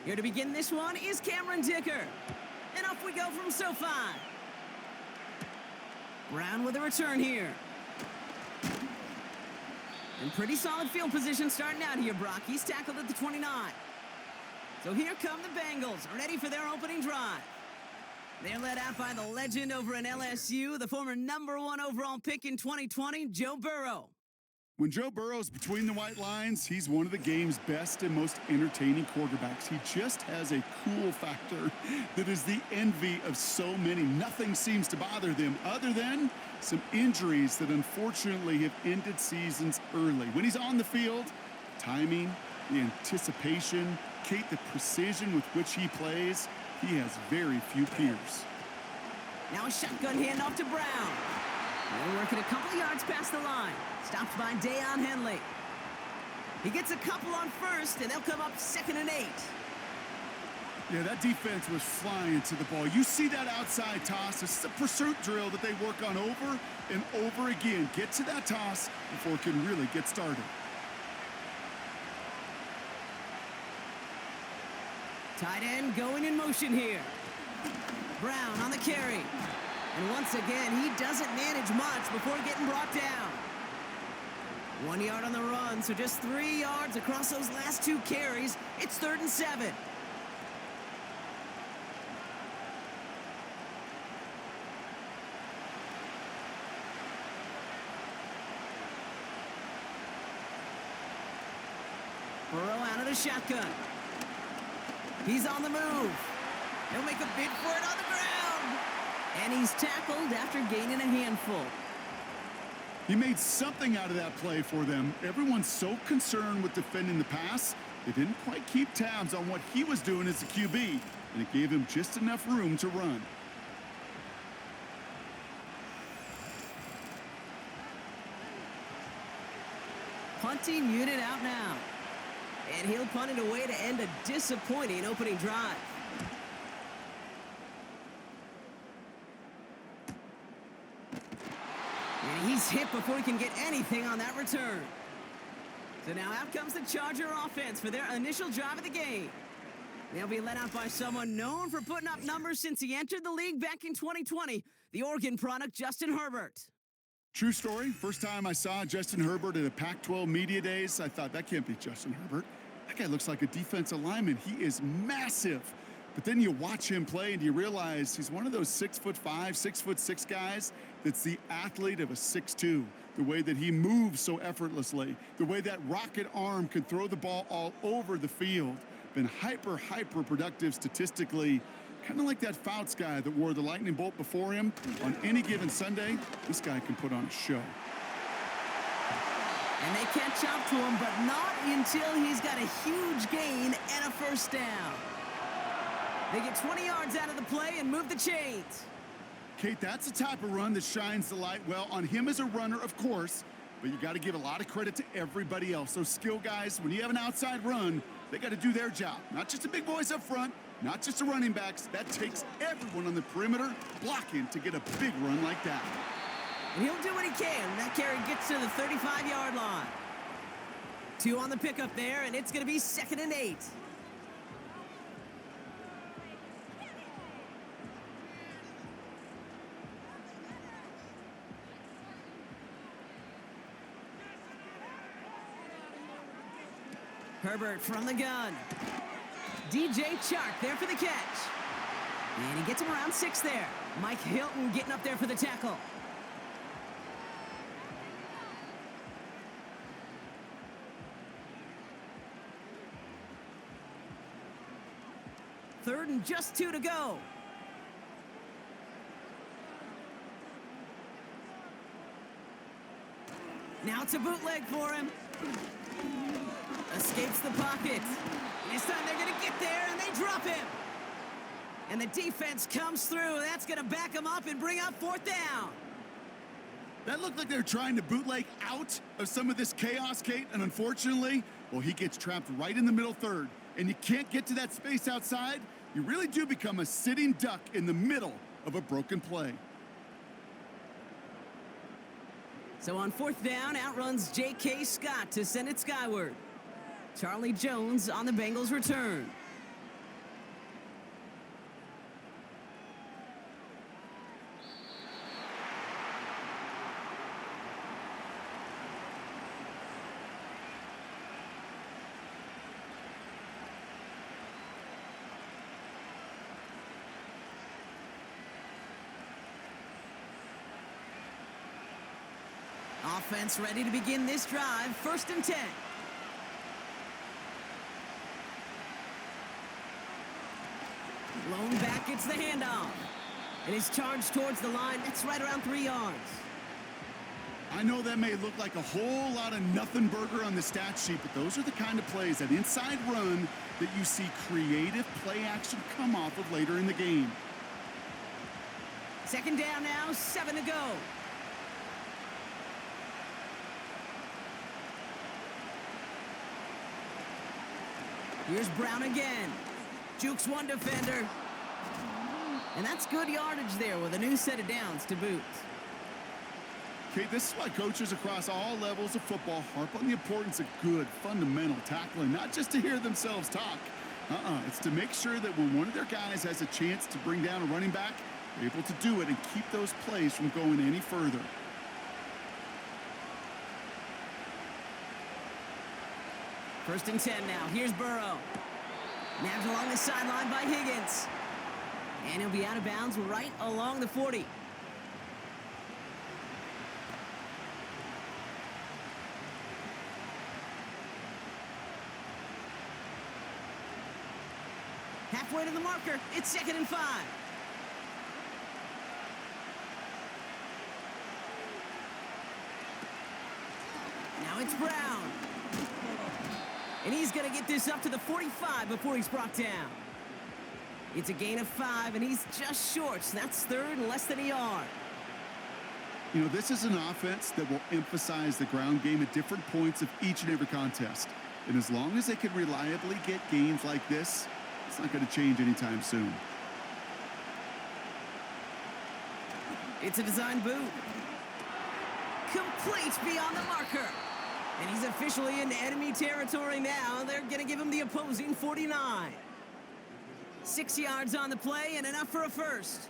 Here to begin this one is Cameron Dicker. And off we go from SoFi. Brown with a return here. And pretty solid field position starting out here, Brock. He's tackled at the 29. So here come the Bengals, ready for their opening drive. They're led out by the legend over in LSU, the former #1 overall pick in 2020, Joe Burrow. When Joe Burrow's between the white lines, he's one of the game's best and most entertaining quarterbacks. He just has a cool factor that is the envy of so many. Nothing seems to bother them other than some injuries that unfortunately have ended seasons early. When he's on the field, the timing, the anticipation, Kate, the precision with which he plays, he has very few peers. Now a shotgun handoff to Brown. They're working a couple of yards past the line. Stopped by Deion Henley. He gets a couple on first, and they'll come up 2nd and 8. Yeah, that defense was flying to the ball. You see that outside toss. This is a pursuit drill that they work on over and over again. Get to that toss before it can really get started. Tight end going in motion here. Brown on the carry. And once again, he doesn't manage much before getting brought down. 1 yard on the run, so just 3 yards across those last 2 carries. It's 3rd and 7. Burrow out of the shotgun. He's on the move. He'll make a bid for it on the ground. And he's tackled after gaining a handful. He made something out of that play for them. Everyone's so concerned with defending the pass, they didn't quite keep tabs on what he was doing as a QB, and it gave him just enough room to run. Punting unit out now. And he'll punt it away to end a disappointing opening drive. And he's hit before he can get anything on that return. So now out comes the Charger offense for their initial drive of the game. They'll be led out by someone known for putting up numbers since he entered the league back in 2020, the Oregon product, Justin Herbert. True story. First time I saw Justin Herbert at a Pac-12 media days, I thought, that can't be Justin Herbert. That guy looks like a defensive lineman. He is massive. But then you watch him play and you realize he's one of those 6'5", 6'6" guys that's the athlete of a 6'2". The way that he moves so effortlessly, the way that rocket arm can throw the ball all over the field. Been hyper productive statistically. Kind of like that Fouts guy that wore the lightning bolt before him. On any given Sunday, this guy can put on a show. And they catch up to him, but not until he's got a huge gain and a first down. They get 20 yards out of the play and move the chains. Kate, that's the type of run that shines the light well on him as a runner, of course, but you got to give a lot of credit to everybody else. Those skill guys, when you have an outside run, they got to do their job. Not just the big boys up front, not just the running backs. That takes everyone on the perimeter blocking to get a big run like that. And he'll do what he can. That carry gets to the 35-yard line. 2 on the pickup there, and it's going to be 2nd and 8. Herbert from the gun. DJ Chark there for the catch. And he gets him around 6 there. Mike Hilton getting up there for the tackle. Third and just 2 to go. Now it's a bootleg for him. Escapes the pocket. This time they're going to get there, and they drop him. And the defense comes through. That's going to back him up and bring up 4th down. That looked like they were trying to bootleg out of some of this chaos, Kate, and unfortunately, well, he gets trapped right in the middle third, and you can't get to that space outside. You really do become a sitting duck in the middle of a broken play. So on 4th down, outruns J.K. Scott to send it skyward. Charlie Jones on the Bengals return. Offense ready to begin this drive. 1st and 10. Blown back, gets the handoff. And is charged towards the line. That's right around 3 yards. I know that may look like a whole lot of nothing burger on the stat sheet, but those are the kind of plays, that inside run, that you see creative play action come off of later in the game. 2nd down now, 7 to go. Here's Brown again. Jukes one defender. And that's good yardage there with a new set of downs to boot. Okay, this is why coaches across all levels of football harp on the importance of good, fundamental tackling, not just to hear themselves talk. It's to make sure that when one of their guys has a chance to bring down a running back, they're able to do it and keep those plays from going any further. First and 10 now. Here's Burrow. Nabbed along the sideline by Higgins. And he'll be out of bounds right along the 40. Halfway to the marker. It's 2nd and 5. Now it's Brown. And he's going to get this up to the 45 before he's brought down. It's a gain of 5, and he's just short. So that's 3rd and less than a yard. You know, this is an offense that will emphasize the ground game at different points of each and every contest. And as long as they can reliably get gains like this, it's not going to change anytime soon. It's a design boot. Complete beyond the marker. And he's officially in enemy territory now. They're going to give him the opposing 49. 6 yards on the play and enough for a first.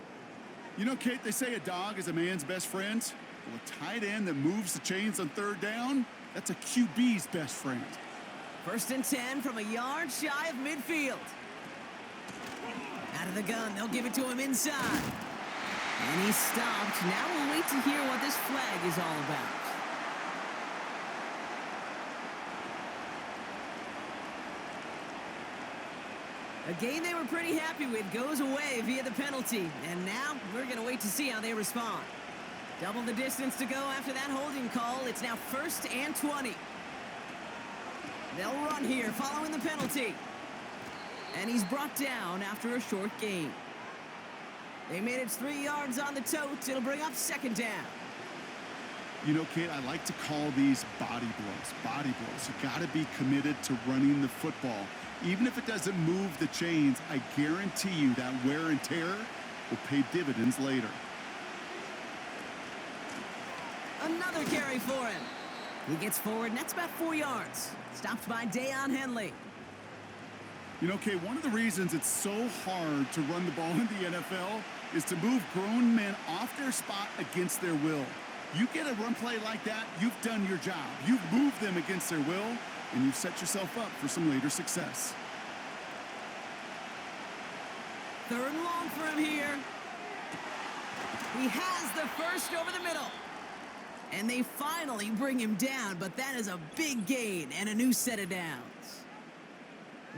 You know, Kate, they say a dog is a man's best friend. Well, a tight end that moves the chains on 3rd down, that's a QB's best friend. 1st and 10 from a yard shy of midfield. Out of the gun, they'll give it to him inside. And he's stopped. Now we'll wait to hear what this flag is all about. A game they were pretty happy with goes away via the penalty. And now we're going to wait to see how they respond. Double the distance to go after that holding call. It's now 1st and 20. They'll run here following the penalty. And he's brought down after a short gain. They made it 3 yards on the tote. It'll bring up 2nd down. You know, Kate, I like to call these body blows. Body blows. You got to be committed to running the football. Even if it doesn't move the chains, I guarantee you that wear and tear will pay dividends later. Another carry for him. He gets forward, and that's about 4 yards. Stopped by Deion Henley. You know, Kate, one of the reasons it's so hard to run the ball in the NFL is to move grown men off their spot against their will. You get a run play like that, you've done your job. You've moved them against their will, and you've set yourself up for some later success. 3rd and long for him here. He has the first over the middle. And they finally bring him down, but that is a big gain and a new set of downs.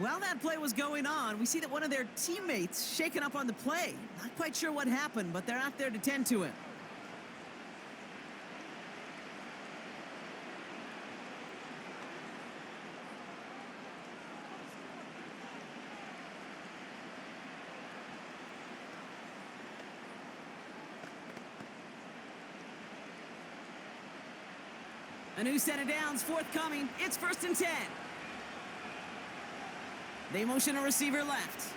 While that play was going on, we see that one of their teammates shaken up on the play. Not quite sure what happened, but they're out there to tend to him. A new set of downs forthcoming. It's 1st and 10. They motion a receiver left.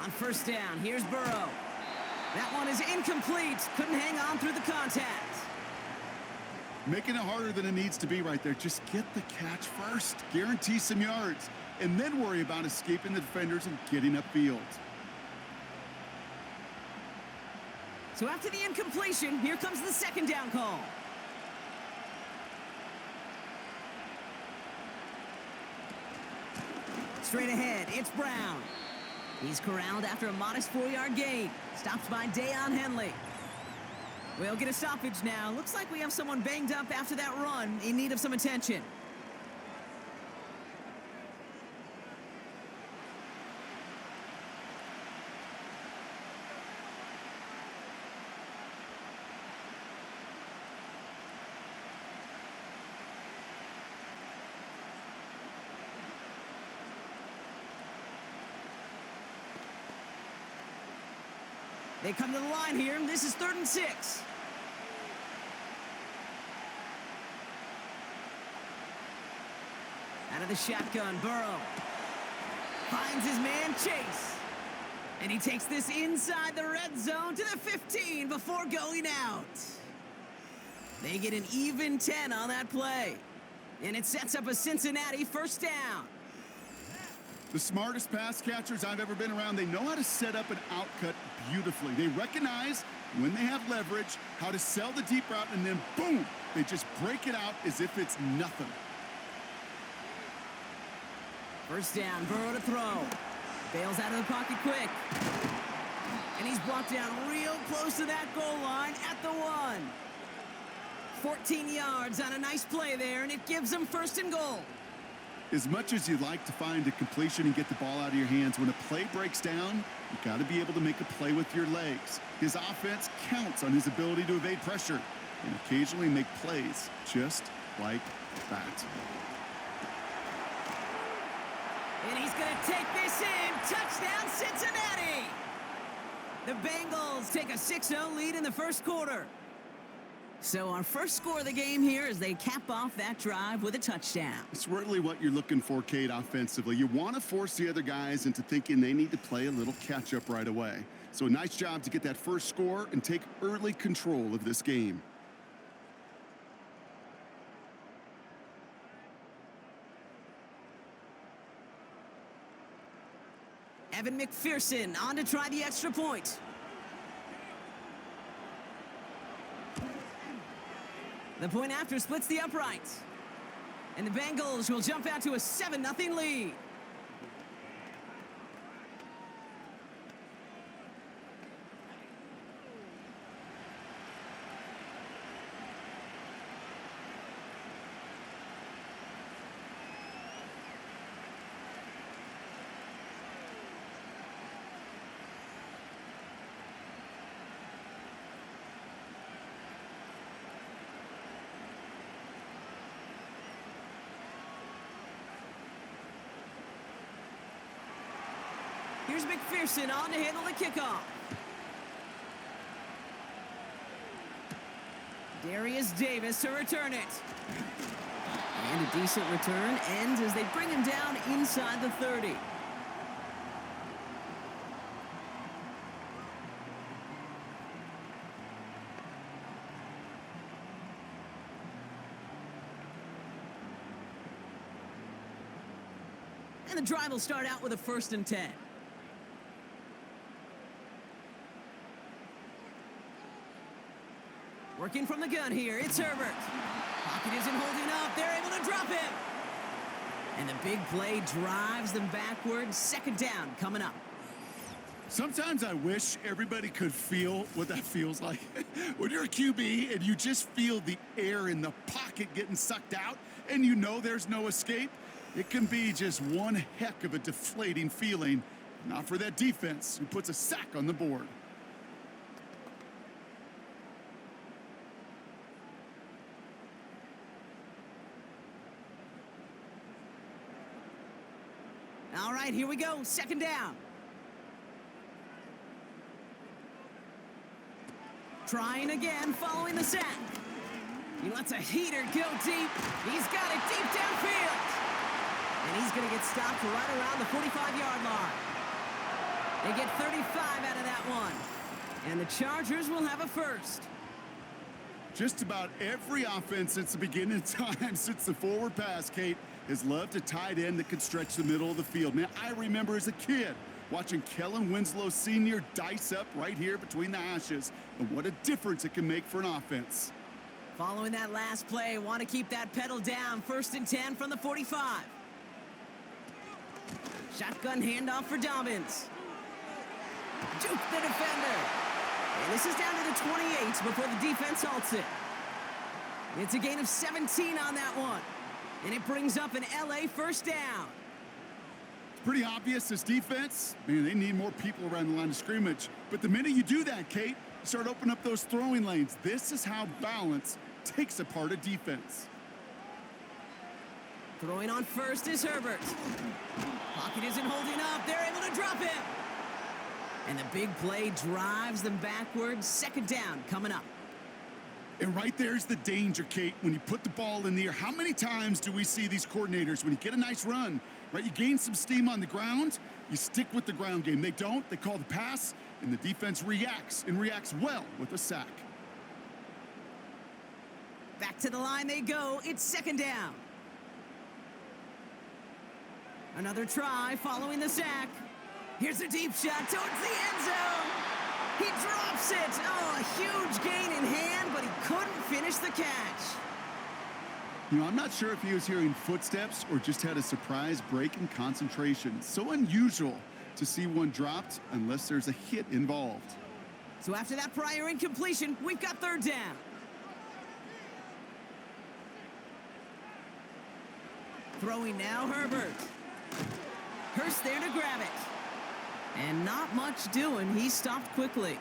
On 1st down, here's Burrow. That one is incomplete. Couldn't hang on through the contact. Making it harder than it needs to be right there. Just get the catch first. Guarantee some yards. And then worry about escaping the defenders and getting upfield. So after the incompletion, here comes the 2nd down call. Straight ahead, it's Brown. He's corralled after a modest 4-yard gain. Stopped by Deion Henley. We'll get a stoppage now. Looks like we have someone banged up after that run in need of some attention. They come to the line here. This is 3rd and 6. Out of the shotgun, Burrow finds his man Chase. And he takes this inside the red zone to the 15 before going out. They get an even 10 on that play. And it sets up a Cincinnati first down. The smartest pass catchers I've ever been around, they know how to set up an outcut beautifully. They recognize when they have leverage, how to sell the deep route, and then boom, they just break it out as if it's nothing. First down, Burrow to throw. Bails out of the pocket quick. And he's brought down real close to that goal line at the 1. 14 yards on a nice play there, and it gives them 1st and goal. As much as you'd like to find a completion and get the ball out of your hands, when a play breaks down, you've got to be able to make a play with your legs. His offense counts on his ability to evade pressure and occasionally make plays just like that. And he's going to take this in. Touchdown, Cincinnati! The Bengals take a 6-0 lead in the first quarter. So our first score of the game here as they cap off that drive with a touchdown. It's really what you're looking for, Kate, offensively. You want to force the other guys into thinking they need to play a little catch-up right away. So a nice job to get that first score and take early control of this game. Evan McPherson on to try the extra point. The point after splits the uprights. And the Bengals will jump out to a 7-0 lead. Here's McPherson on to handle the kickoff. Darius Davis to return it. And a decent return ends as they bring him down inside the 30. And the drive will start out with a 1st and 10. Working from the gun here, it's Herbert. Pocket isn't holding up, they're able to drop him. And the big play drives them backwards. 2nd down coming up. Sometimes I wish everybody could feel what that feels like. When you're a QB and you just feel the air in the pocket getting sucked out and you know there's no escape, it can be just one heck of a deflating feeling. Not for that defense who puts a sack on the board. All right, here we go. 2nd down. Trying again, following the sack. He lets a heater go deep. He's got it deep downfield. And he's going to get stopped right around the 45-yard line. They get 35 out of that one. And the Chargers will have a 1st. Just about every offense since the beginning of time, since the forward pass, Kate, has loved a tight end that can stretch the middle of the field. Man, I remember as a kid watching Kellen Winslow Sr. dice up right here between the hashes. And what a difference it can make for an offense. Following that last play, want to keep that pedal down. 1st and 10 from the 45. Shotgun handoff for Dobbins. Juke the defender. And this is down to the 28 before the defense halts it. It's a gain of 17 on that one. And it brings up an LA first down. It's pretty obvious this defense, man, they need more people around the line of scrimmage. But the minute you do that, Kate, you start opening up those throwing lanes. This is how balance takes apart a defense. Throwing on first is Herbert. Pocket isn't holding up. They're able to drop him. And the big play drives them backwards. Second down coming up. And right there's the danger, Kate, when you put the ball in the air. How many times do we see these coordinators, when you get a nice run, right, you gain some steam on the ground, you stick with the ground game. They don't. They call the pass, and the defense reacts, and reacts well with a sack. Back to the line they go. It's second down. Another try following the sack. Here's a deep shot towards the end zone. He drops it. Oh, a huge gain in hand, but he couldn't finish the catch. You know, I'm not sure if he was hearing footsteps or just had a surprise break in concentration. So unusual to see one dropped unless there's a hit involved. So after that prior incompletion, we've got third down. Throwing now, Herbert. Hurst there to grab it. And not much doing. He stopped quickly.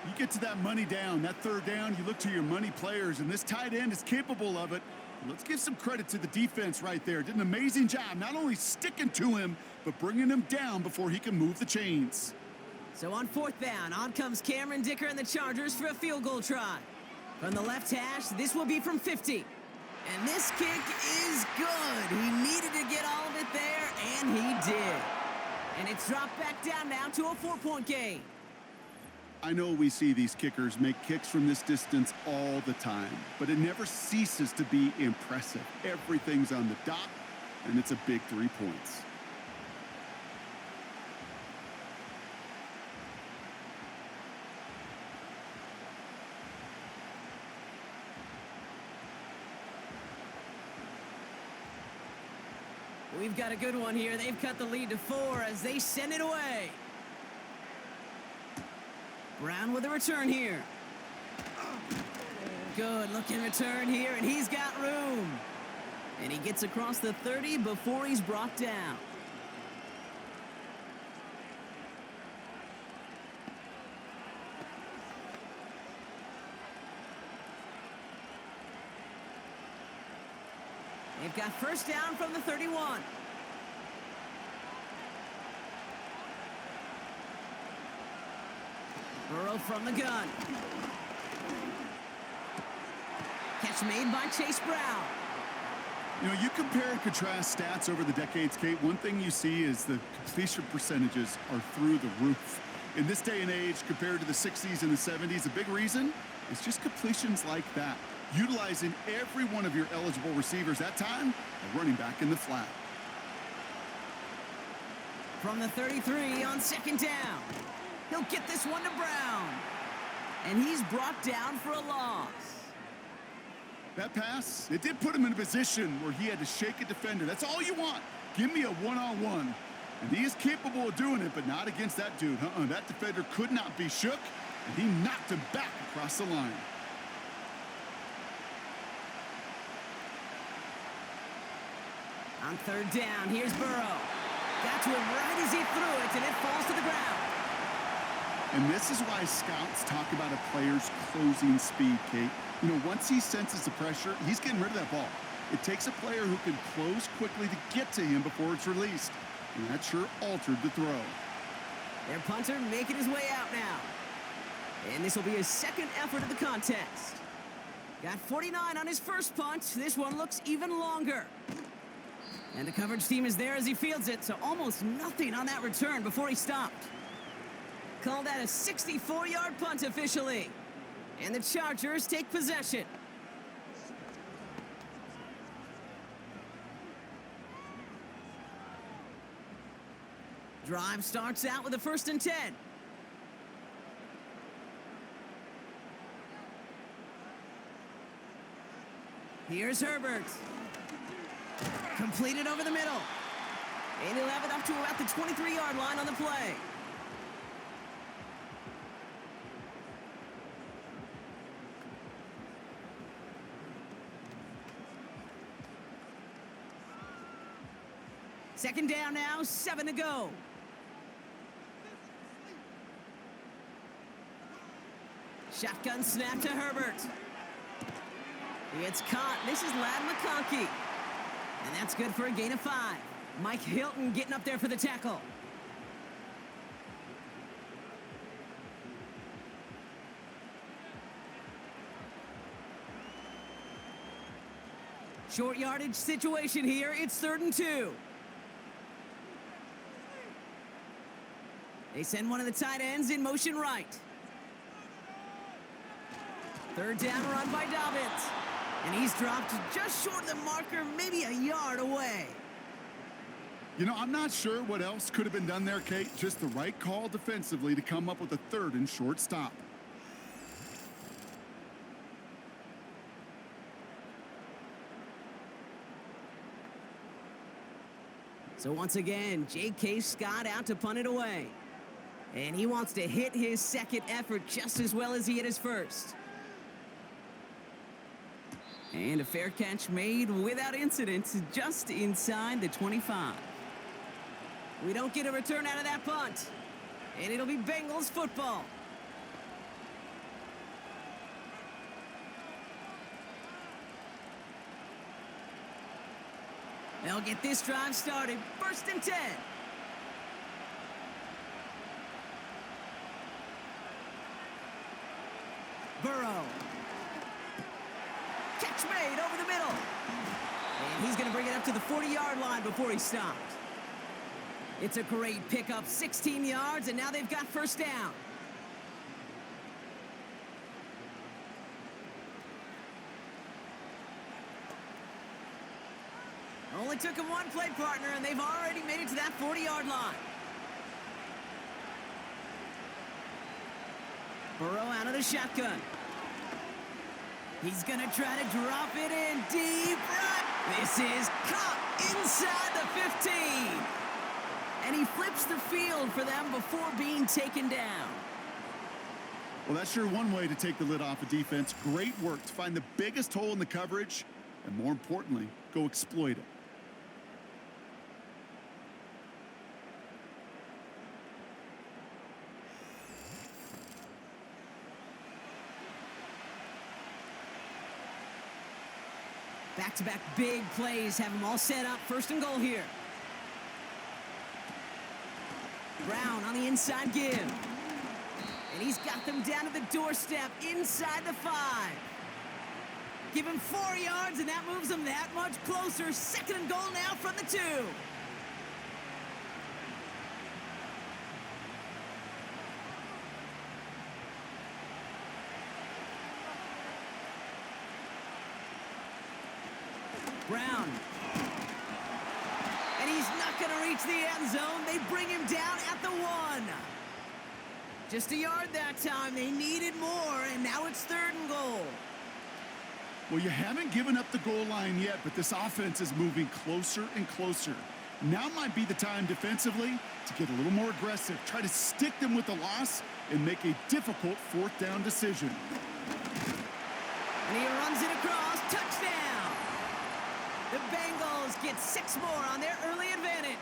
You get to that money down, that third down, you look to your money players, and this tight end is capable of it. Let's give some credit to the defense right there. Did an amazing job, not only sticking to him, but bringing him down before he can move the chains. So on fourth down, on comes Cameron Dicker and the Chargers for a field goal try. From the left hash, this will be from 50. And this kick is good. He needed to get all of it there, and he did. And it's dropped back down now to a 4-point game. I know we see these kickers make kicks from this distance all the time, but it never ceases to be impressive. Everything's on the dot, and it's a big 3 points. We've got a good one here. They've cut the lead to 4 as they send it away. Brown with a return here. Good looking return here, and he's got room. And he gets across the 30 before he's brought down. They've got first down from the 31. Burrow from the gun. Catch made by Chase Brown. You know, you compare and contrast stats over the decades, Kate. One thing you see is the completion percentages are through the roof. In this day and age, compared to the 60s and the 70s, a big reason is just completions like that. Utilizing every one of your eligible receivers that time, a running back in the flat. From the 33 on second down. He'll get this one to Brown. And he's brought down for a loss. That pass, it did put him in a position where he had to shake a defender. That's all you want. Give me a one-on-one. And he is capable of doing it, but not against that dude. That defender could not be shook, and he knocked him back across the line. On third down, here's Burrow. Got to him right as he threw it, and it falls to the ground. And this is why scouts talk about a player's closing speed, Kate. You know, once he senses the pressure, he's getting rid of that ball. It takes a player who can close quickly to get to him before it's released. And that sure altered the throw. Their punter making his way out now. And this will be his second effort of the contest. Got 49 on his first punt. This one looks even longer. And the coverage team is there as he fields it, so almost nothing on that return before he stopped. Call that a 64-yard punt officially. And the Chargers take possession. Drive starts out with a 1st and 10. Here's Herbert. Completed over the middle. And he'll have it up to about the 23-yard line on the play. Second down now, 7 to go. Shotgun snap to Herbert. He gets caught. This is Ladd McConkey. And that's good for a gain of 5. Mike Hilton getting up there for the tackle. Short yardage situation here. It's 3rd and 2. They send one of the tight ends in motion right. 3rd down run by Dobbins. And he's dropped just short of the marker, maybe a yard away. You know, I'm not sure what else could have been done there, Kate. Just the right call defensively to come up with a 3rd and short stop. So once again, J.K. Scott out to punt it away. And he wants to hit his second effort just as well as he hit his first. And a fair catch made without incident, just inside the 25. We don't get a return out of that punt. And it'll be Bengals football. They'll get this drive started. 1st and 10. Burrow. Catch made over the middle. And he's going to bring it up to the 40-yard line before he stopped. It's a great pickup, 16 yards, and now they've got 1st down. Only took him one play partner, and they've already made it to that 40-yard line. Burrow out of the shotgun. He's going to try to drop it in deep right. This is caught inside the 15. And he flips the field for them before being taken down. Well, that's sure one way to take the lid off a defense. Great work to find the biggest hole in the coverage, and more importantly, go exploit it. Back-to-back big plays have them all set up. 1st and goal here. Brown on the inside give. And he's got them down to the doorstep inside the 5. Give him 4 yards, and that moves them that much closer. 2nd and goal now from the 2. Brown. And he's not going to reach the end zone. They bring him down at the 1. Just a yard that time. They needed more, and now it's 3rd and goal. Well, you haven't given up the goal line yet, but this offense is moving closer and closer. Now might be the time defensively to get a little more aggressive. Try to stick them with the loss and make a difficult 4th down decision. And he runs it across. Touchdown! The Bengals get 6 more on their early advantage.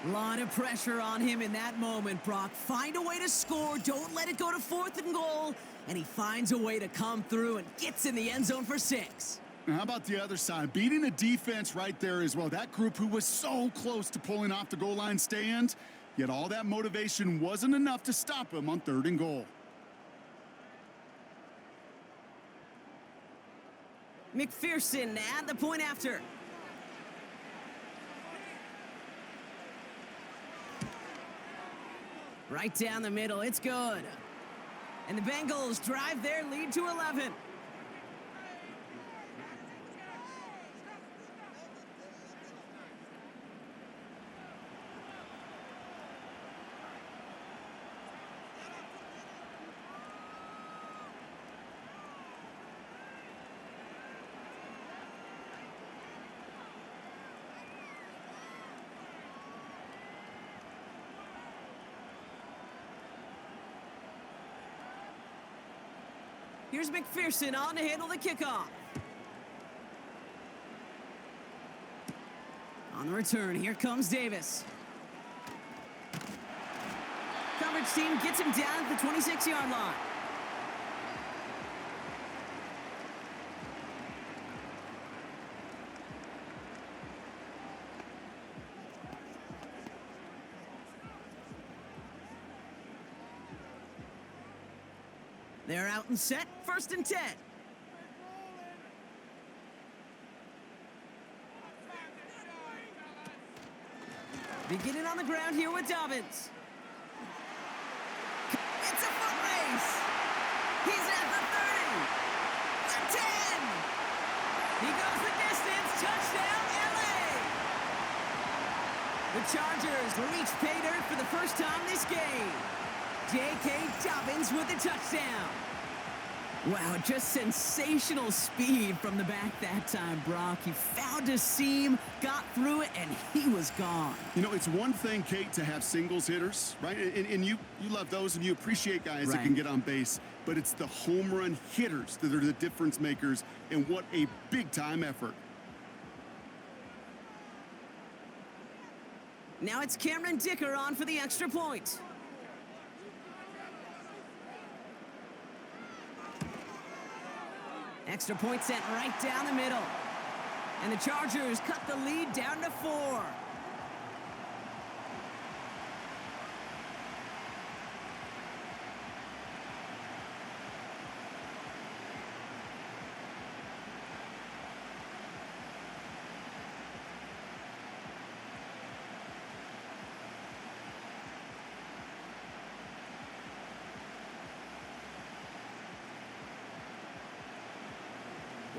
A lot of pressure on him in that moment, Brock. Find a way to score. Don't let it go to 4th and goal. And he finds a way to come through and gets in the end zone for 6. Now, how about the other side? Beating a defense right there as well. That group who was so close to pulling off the goal line stand, yet all that motivation wasn't enough to stop him on 3rd and goal. McPherson at the point after. Right down the middle, it's good. And the Bengals drive their lead to 11. Here's McPherson on to handle the kickoff. On On the return, here comes Davis. Coverage team gets him down at the 26-yard line. They're out and set, 1st and 10. Beginning on the ground here with Dobbins. It's a foot race. He's at the 30. The 10. He goes the distance. Touchdown, LA. The Chargers reach pay dirt for the first time this game. J.K. Dobbins with the touchdown. Wow, just sensational speed from the back that time, Brock. He found a seam, got through it, and he was gone. You know, it's one thing, Kate, to have singles hitters, right? And you love those and you appreciate guys that can get on base. But it's the home run hitters that are the difference makers, and what a big-time effort. Now it's Cameron Dicker on for the extra point. Extra point sent right down the middle. And the Chargers cut the lead down to 4.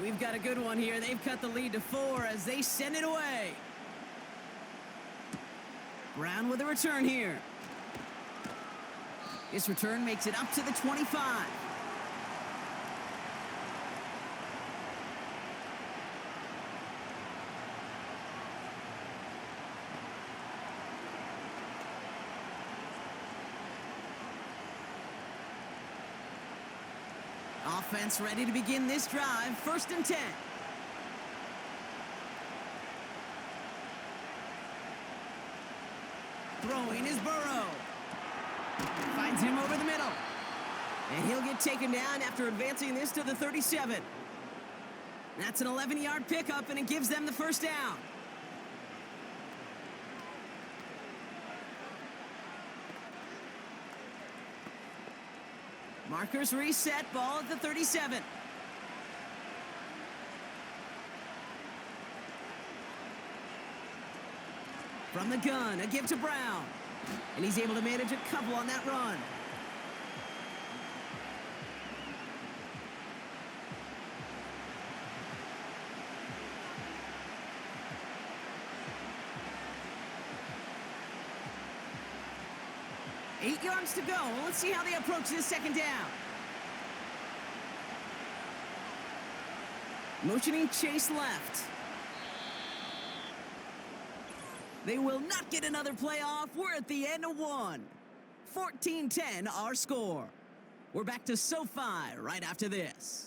We've got a good one here. They've cut the lead to 4 as they send it away. Brown with a return here. This return makes it up to the 25. Offense ready to begin this drive. 1st and 10. Throwing is Burrow. Finds him over the middle. And he'll get taken down after advancing this to the 37. That's an 11-yard pickup, and it gives them the first down. Markers reset, ball at the 37. From the gun, a give to Brown. And he's able to manage a couple on that run. Eight yards to go. Well, let's see how they approach this second down. Motioning Chase left. They will not get another play off. We're at the end of 1. 14-10 our score. We're back to SoFi right after this.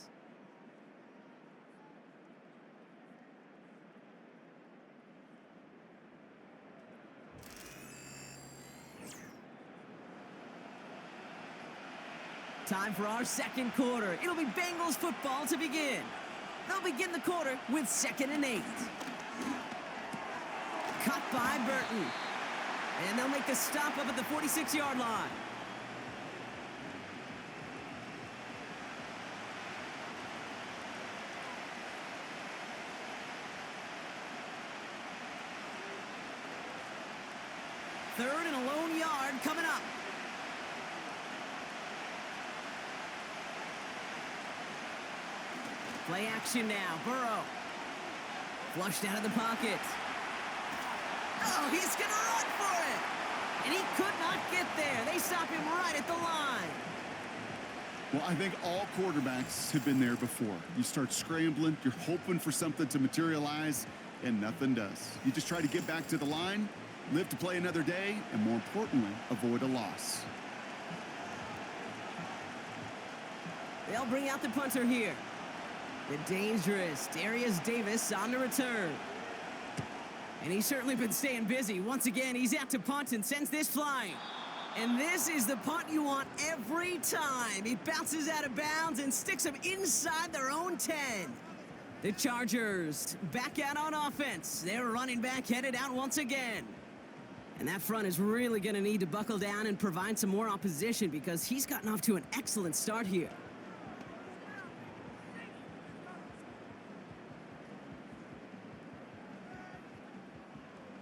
Time for our second quarter. It'll be Bengals football to begin. They'll begin the quarter with 2nd and 8. Cut by Burton. And they'll make the stop up at the 46-yard line. Third and a lone yard coming up. Play action now. Burrow. Flushed out of the pocket. Oh, he's going to run for it. And he could not get there. They stop him right at the line. Well, I think all quarterbacks have been there before. You start scrambling, you're hoping for something to materialize, and nothing does. You just try to get back to the line, live to play another day, and more importantly, avoid a loss. They'll bring out the punter here. The dangerous Darius Davis on the return. And he's certainly been staying busy. Once again, he's out to punt and sends this flying. And this is the punt you want every time. He bounces out of bounds and sticks them inside their own 10. The Chargers back out on offense. Their running back headed out once again. And that front is really going to need to buckle down and provide some more opposition because he's gotten off to an excellent start here.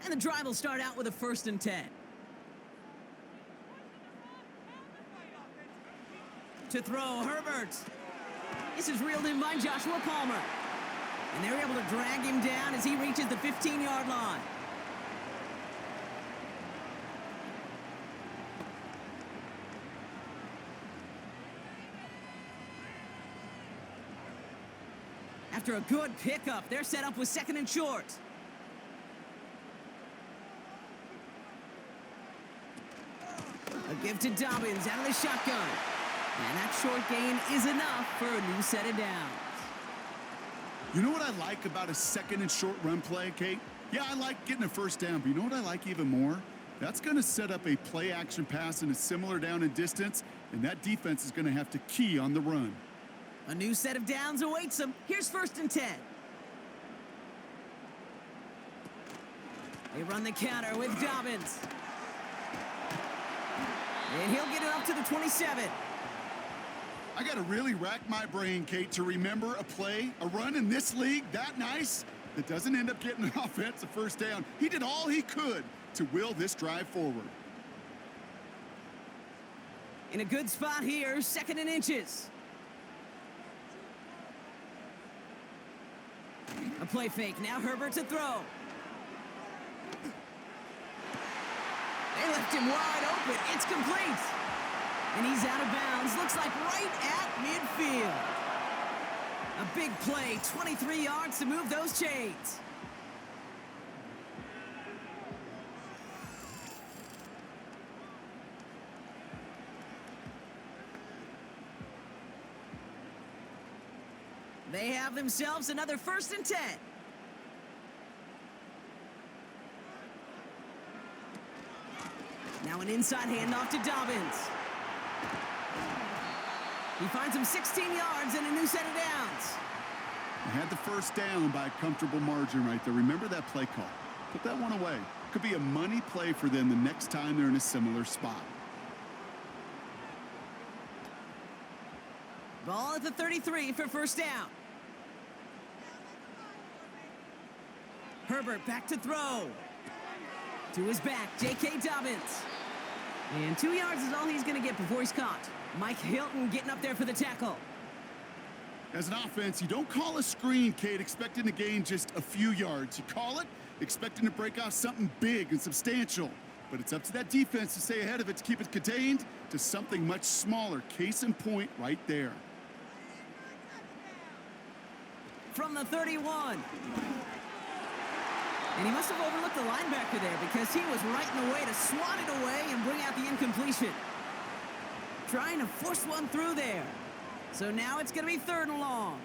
And the drive will start out with a 1st and 10. To throw, Herbert. This is reeled in by Joshua Palmer. And they're able to drag him down as he reaches the 15-yard line. After a good pickup, they're set up with 2nd and short. A give to Dobbins out of the shotgun. And that short gain is enough for a new set of downs. You know what I like about a 2nd and short run play, Kate? Yeah, I like getting a 1st down, but you know what I like even more? That's going to set up a play-action pass in a similar down and distance, and that defense is going to have to key on the run. A new set of downs awaits them. Here's 1st and 10. They run the counter with Dobbins. And he'll get it up to the 27. I got to really rack my brain, Kate, to remember a play, a run in this league that nice that doesn't end up getting an offensive 1st down. He did all he could to will this drive forward. In a good spot here, 2nd and inches. A play fake. Now Herbert to throw. They left him wide open. It's complete. And he's out of bounds. Looks like right at midfield. A big play. 23 yards to move those chains. They have themselves another 1st and 10. Now an inside handoff to Dobbins. He finds him 16 yards and a new set of downs. They had the 1st down by a comfortable margin right there. Remember that play call. Put that one away. Could be a money play for them the next time they're in a similar spot. Ball at the 33 for 1st down. Herbert back to throw. To his back, J.K. Dobbins. And 2 yards is all he's going to get before he's caught. Mike Hilton getting up there for the tackle. As an offense, you don't call a screen, Kate, expecting to gain just a few yards. You call it expecting to break off something big and substantial. But it's up to that defense to stay ahead of it, to keep it contained to something much smaller. Case in point right there. From the 31. And he must have overlooked the linebacker there because he was right in the way to swat it away and bring out the incompletion. Trying to force one through there. So now it's going to be 3rd and long.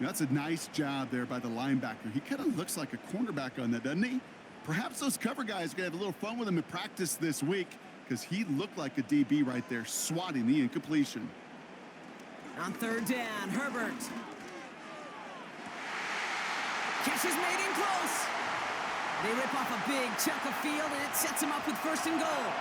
That's a nice job there by the linebacker. He kind of looks like a cornerback on that, doesn't he? Perhaps those cover guys are going to have a little fun with him in practice this week because he looked like a DB right there, swatting the incompletion. On 3rd down, Herbert. Catch is made in close. They rip off a big chunk of field, and it sets him up with 1st and goal.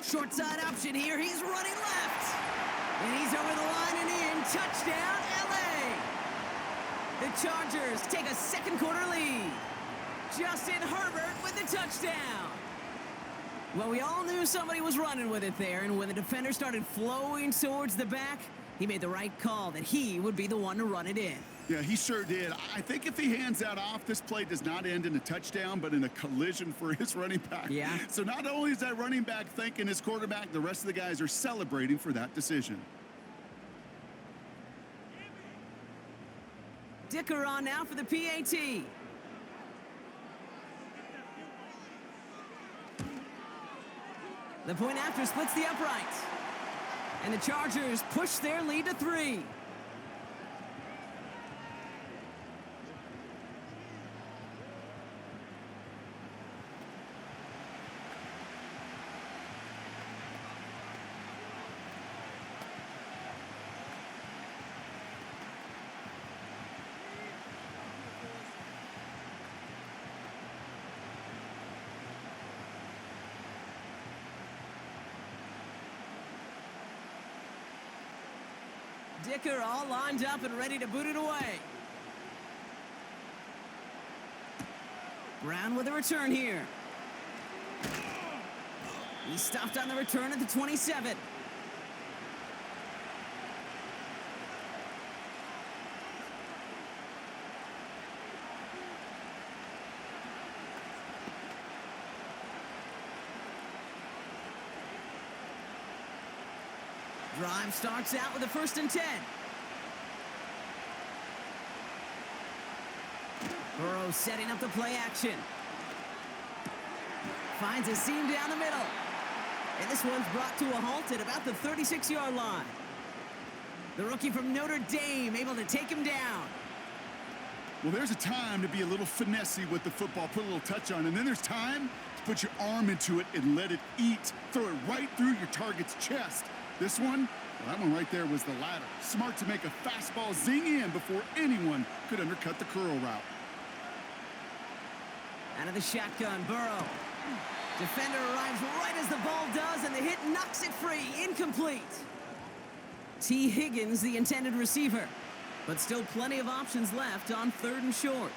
Short side option here. He's running left. And he's over the line and in. Touchdown, LA. The Chargers take a 2nd quarter lead. Justin Herbert with the touchdown. Well, we all knew somebody was running with it there. And when the defender started flowing towards the back, he made the right call that he would be the one to run it in. Yeah, he sure did. I think if he hands that off, this play does not end in a touchdown, but in a collision for his running back. Yeah. So not only is that running back thanking his quarterback, the rest of the guys are celebrating for that decision. Dicker on now for the PAT. The point after splits the uprights. And the Chargers push their lead to 3. Dicker all lined up and ready to boot it away. Brown with a return here. He stopped on the return at the 27. Drive starts out with a 1st and 10. Burrow setting up the play action. Finds a seam down the middle. And this one's brought to a halt at about the 36-yard line. The rookie from Notre Dame able to take him down. Well, there's a time to be a little finessey with the football, put a little touch on, and then there's time to put your arm into it and let it eat. Throw it right through your target's chest. This one, well, that one right there was the latter. Smart to make a fastball zing in before anyone could undercut the curl route. Out of the shotgun, Burrow. Defender arrives right as the ball does, and the hit knocks it free. Incomplete. T. Higgins, the intended receiver. But still plenty of options left on 3rd and short.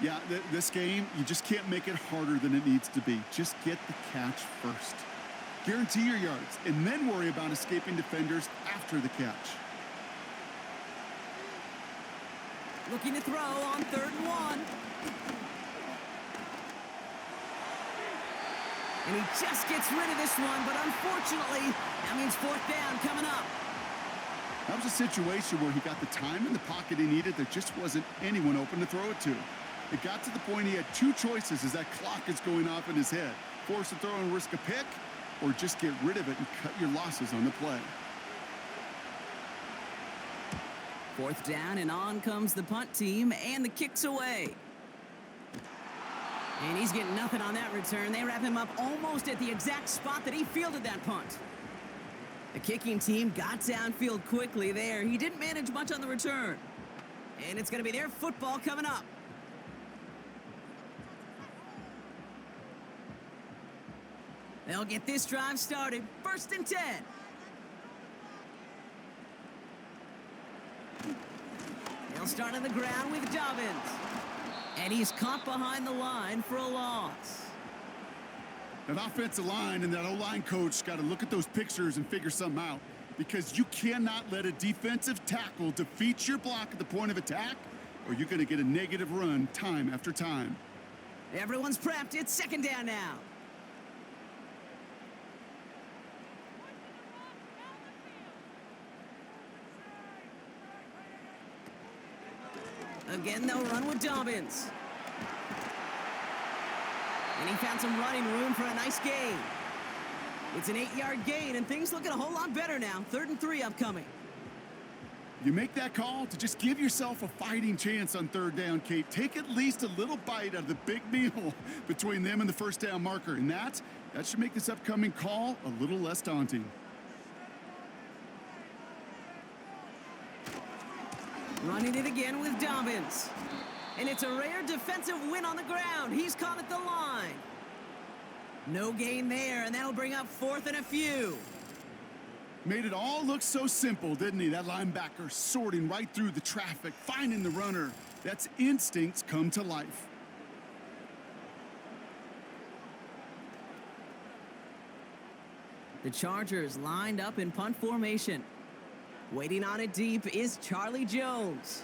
Yeah, this game, you just can't make it harder than it needs to be. Just get the catch first. Guarantee your yards, and then worry about escaping defenders after the catch. Looking to throw on 3rd and 1. And he just gets rid of this one, but unfortunately, that means 4th down coming up. That was a situation where he got the time in the pocket he needed. There just wasn't anyone open to throw it to. It got to the point he had 2 choices as that clock is going off in his head. Force to throw and risk a pick, or just get rid of it and cut your losses on the play. 4th down, and on comes the punt team, and the kick's away. And he's getting nothing on that return. They wrap him up almost at the exact spot that he fielded that punt. The kicking team got downfield quickly there. He didn't manage much on the return. And it's going to be their football coming up. They'll get this drive started. 1st and 10. They'll start on the ground with Dobbins. And he's caught behind the line for a loss. That offensive line and that O-line coach got to look at those pictures and figure something out, because you cannot let a defensive tackle defeat your block at the point of attack, or you're going to get a negative run time after time. Everyone's prepped. It's 2nd down now. Again, they'll run with Dobbins. And he found some running room for a nice gain. It's an 8-yard gain, and things looking a whole lot better now. 3rd and 3 upcoming. You make that call to just give yourself a fighting chance on 3rd down, Kate. Take at least a little bite out of the big meal between them and the 1st down marker, and that should make this upcoming call a little less daunting. Running it again with Dobbins. And it's a rare defensive win on the ground. He's caught at the line. No gain there, and that'll bring up 4th and a few. Made it all look so simple, didn't he? That linebacker sorting right through the traffic, finding the runner. That's instincts come to life. The Chargers lined up in punt formation. Waiting on it deep is Charlie Jones.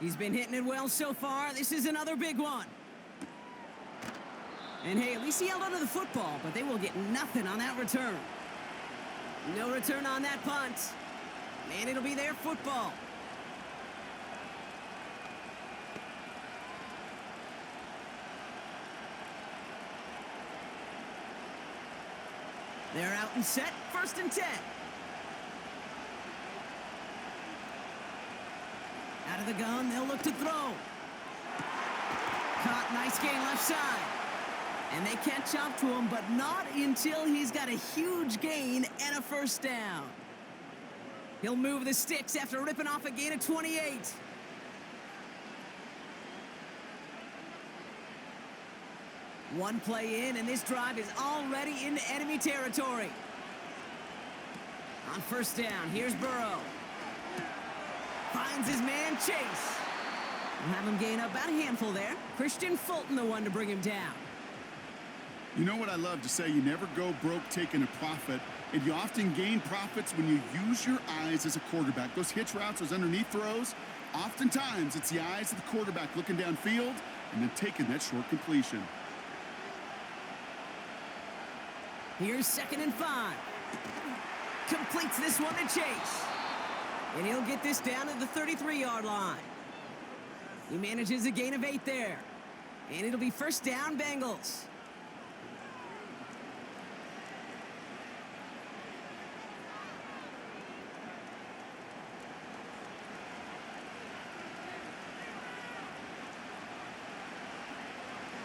He's been hitting it well so far. This is another big one. And hey, at least he held onto the football, but they will get nothing on that return. No return on that punt. And it'll be their football. They're out and set, 1st and 10. Out of the gun, they'll look to throw. Caught, nice gain left side. And they catch up to him, but not until he's got a huge gain and a 1st down. He'll move the sticks after ripping off a gain of 28. One play in, and this drive is already into enemy territory. On 1st down, here's Burrow. Finds his man, Chase. We'll have him gain up about a handful there. Christian Fulton, the one to bring him down. You know what I love to say? You never go broke taking a profit, and you often gain profits when you use your eyes as a quarterback. Those hitch routes, those underneath throws, oftentimes it's the eyes of the quarterback looking downfield and then taking that short completion. Here's 2nd and 5. Completes this one to Chase. And he'll get this down to the 33-yard line. He manages a gain of 8 there. And it'll be 1st down, Bengals.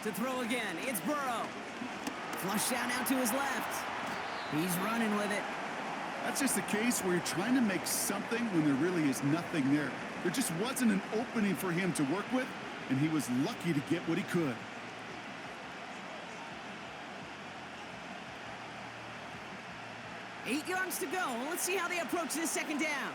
To throw again, it's Burrow. Flush down out to his left. He's running with it. That's just a case where you're trying to make something when there really is nothing there. There just wasn't an opening for him to work with, and he was lucky to get what he could. Eight yards to go. Let's see how they approach this 2nd down.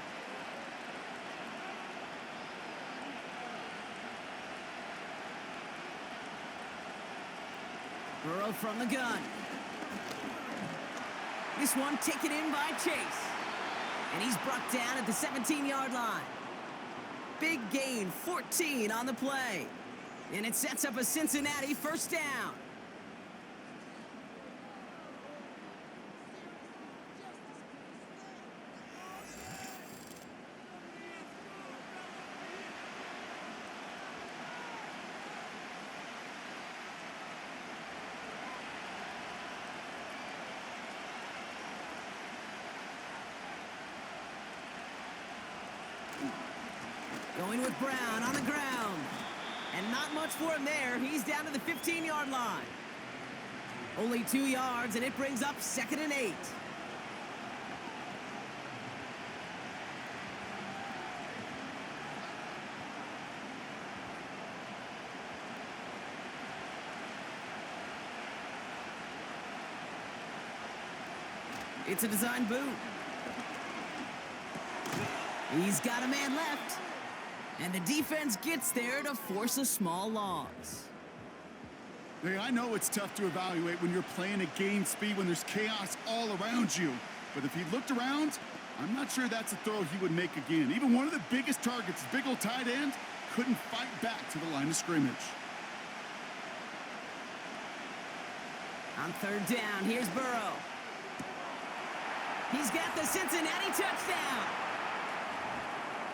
Burrow from the gun. This one taken in by Chase. And he's brought down at the 17-yard line. Big gain, 14 on the play. And it sets up a Cincinnati 1st down. Going with Brown on the ground. And not much for him there. He's down to the 15-yard line. Only 2 yards, and it brings up 2nd and 8. It's a design boot. He's got a man left. And the defense gets there to force a small loss. Hey, I know it's tough to evaluate when you're playing at game speed, when there's chaos all around you. But if he looked around, I'm not sure that's a throw he would make again. Even one of the biggest targets, big old tight end, couldn't fight back to the line of scrimmage. On 3rd down, here's Burrow. He's got the Cincinnati touchdown.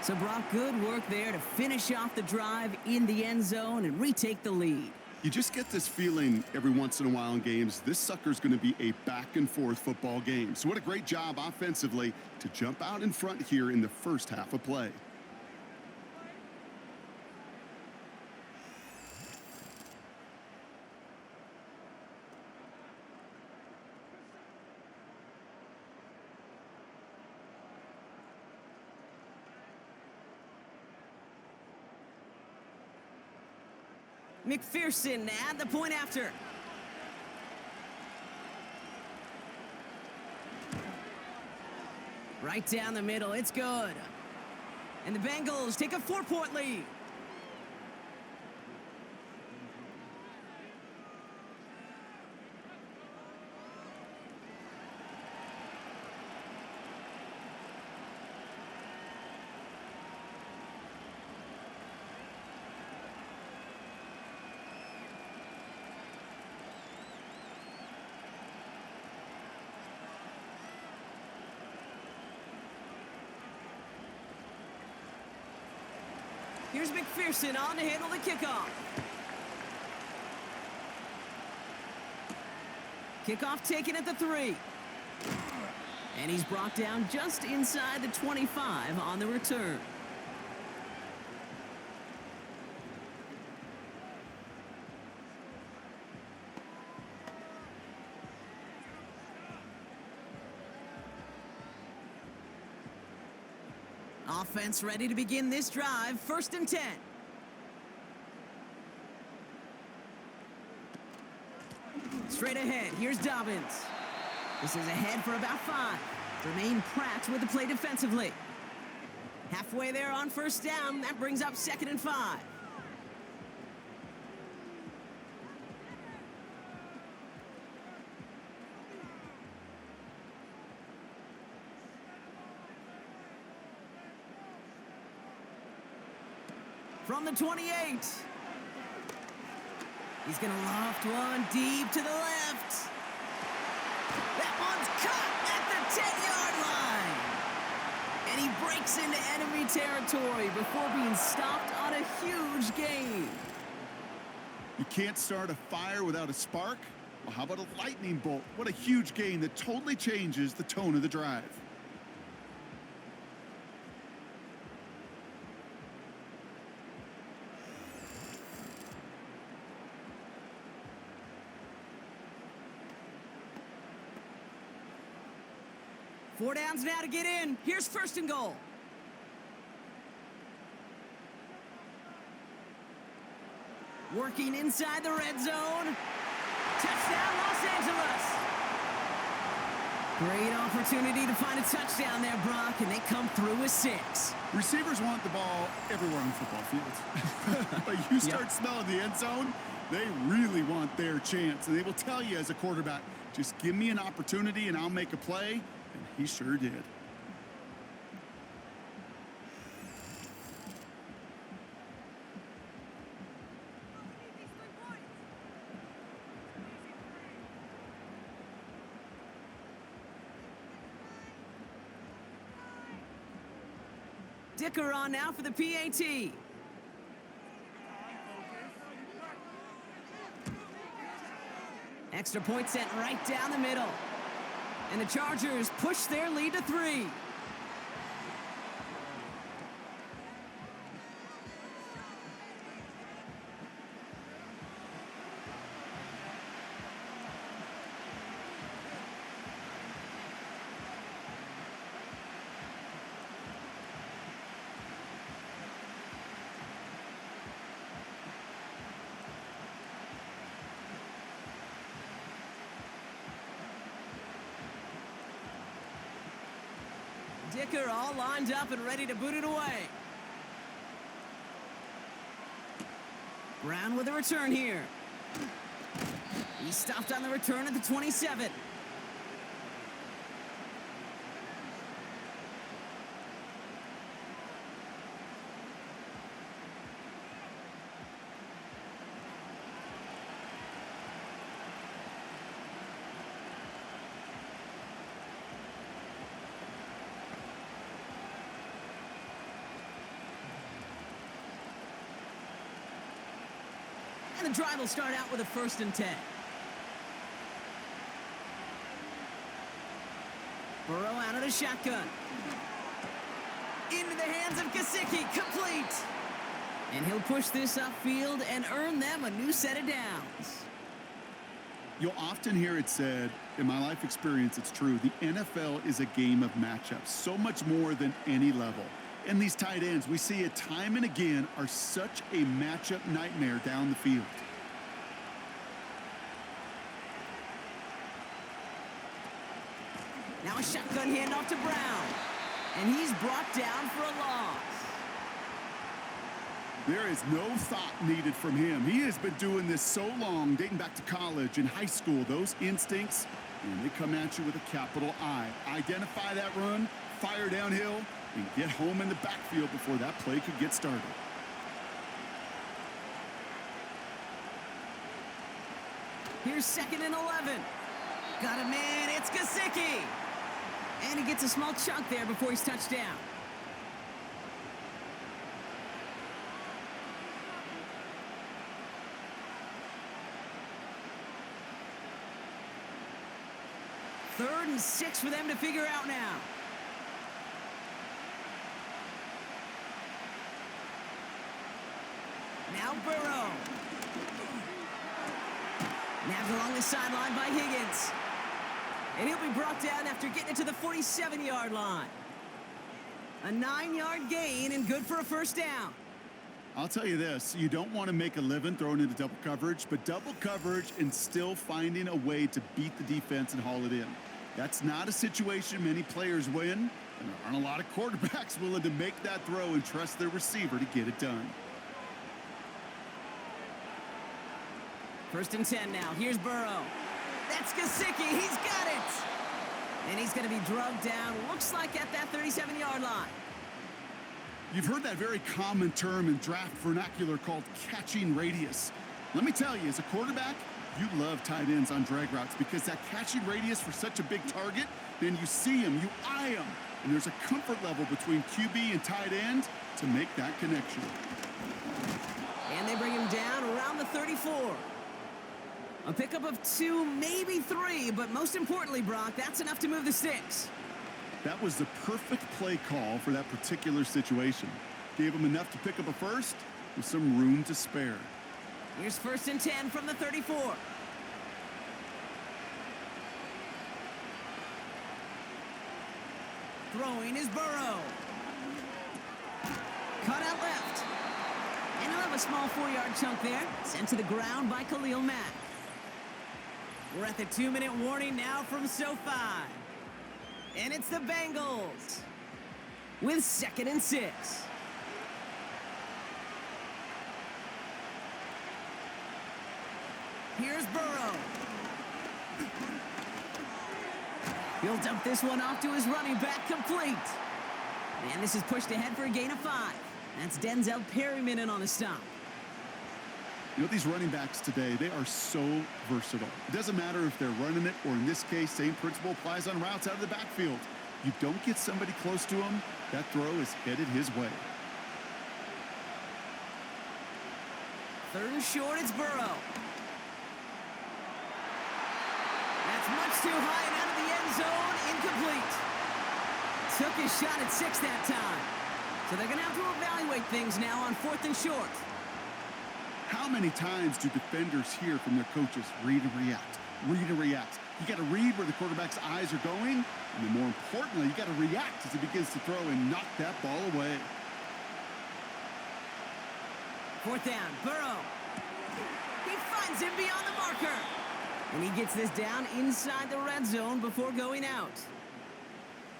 So Brock, good work there to finish off the drive in the end zone and retake the lead. You just get this feeling every once in a while in games, this sucker's going to be a back-and-forth football game. So what a great job offensively to jump out in front here in the first half of play. McPherson at the point after. Right down the middle, it's good. And the Bengals take a 4-point lead. Here's McPherson on to handle the kickoff. Kickoff taken at the 3. And he's brought down just inside the 25 on the return. Offense ready to begin this drive. 1st and 10. Straight ahead, here's Dobbins. This is ahead for about 5. Jermaine Pratt with the play defensively. Halfway there on 1st down. That brings up 2nd and 5. From the 28. He's going to loft one deep to the left. That one's caught at the 10-yard line. And he breaks into enemy territory before being stopped on a huge gain. You can't start a fire without a spark? Well, how about a lightning bolt? What a huge gain that totally changes the tone of the drive. Four downs now to get in. Here's 1st and goal. Working inside the red zone. Touchdown, Los Angeles. Great opportunity to find a touchdown there, Brock, and they come through with 6. Receivers want the ball everywhere on football fields. But you start smelling the end zone, they really want their chance. And they will tell you as a quarterback, just give me an opportunity and I'll make a play. And he sure did. Dicker on now for the PAT. Extra point sent right down the middle. And the Chargers push their lead to 3. Dicker all lined up and ready to boot it away. Brown with a return here. He stopped on the return at the 27. And the drive will start out with a 1st and 10. Burrow out of the shotgun. Into the hands of Gesicki, complete. And he'll push this upfield and earn them a new set of downs. You'll often hear it said, in my life experience, it's true, the NFL is a game of matchups, so much more than any level. And these tight ends, we see it time and again, are such a matchup nightmare down the field. Now a shotgun handoff to Brown. And he's brought down for a loss. There is no thought needed from him. He has been doing this so long, dating back to college and high school. Those instincts, and they come at you with a capital I. Identify that run, fire downhill, and get home in the backfield before that play could get started. Here's 2nd and 11. Got a man, it's Gesicki. And he gets a small chunk there before he's touched down. 3rd and 6 for them to figure out now. Now Burrow. Nabbed along the sideline by Higgins. And he'll be brought down after getting it to the 47-yard line. A 9-yard gain and good for a first down. I'll tell you this, you don't want to make a living throwing into double coverage, but double coverage and still finding a way to beat the defense and haul it in. That's not a situation many players win, and there aren't a lot of quarterbacks willing to make that throw and trust their receiver to get it done. 1st and 10 now. Here's Burrow. That's Gesicki. He's got it. And he's going to be drugged down, looks like at that 37-yard line. You've heard that very common term in draft vernacular called catching radius. Let me tell you, as a quarterback, you love tight ends on drag routes because that catching radius for such a big target, then you see him, you eye him, and there's a comfort level between QB and tight end to make that connection. And they bring him down around the 34. A pickup of 2, maybe 3, but most importantly, Brock, that's enough to move the sticks. That was the perfect play call for that particular situation. Gave him enough to pick up a first with some room to spare. Here's 1st and 10 from the 34. Throwing is Burrow. Cut out left. And he'll have a small 4-yard chunk there. Sent to the ground by Khalil Mack. We're at the 2-minute warning now from SoFi. And it's the Bengals with 2nd and 6. Here's Burrow. He'll dump this one off to his running back, complete. And this is pushed ahead for a gain of 5. That's Denzel Perryman in on the stop. You know, these running backs today, they are so versatile. It doesn't matter if they're running it, or in this case, same principle applies on routes out of the backfield. You don't get somebody close to him, that throw is headed his way. 3rd and short, it's Burrow. That's much too high and out of the end zone, incomplete. Took his shot at 6 that time. So they're going to have to evaluate things now on 4th and short. How many times do defenders hear from their coaches, read and react, read and react? You got to read where the quarterback's eyes are going, and then more importantly, you got to react as he begins to throw and knock that ball away. 4th down, Burrow. He finds him beyond the marker. And he gets this down inside the red zone before going out.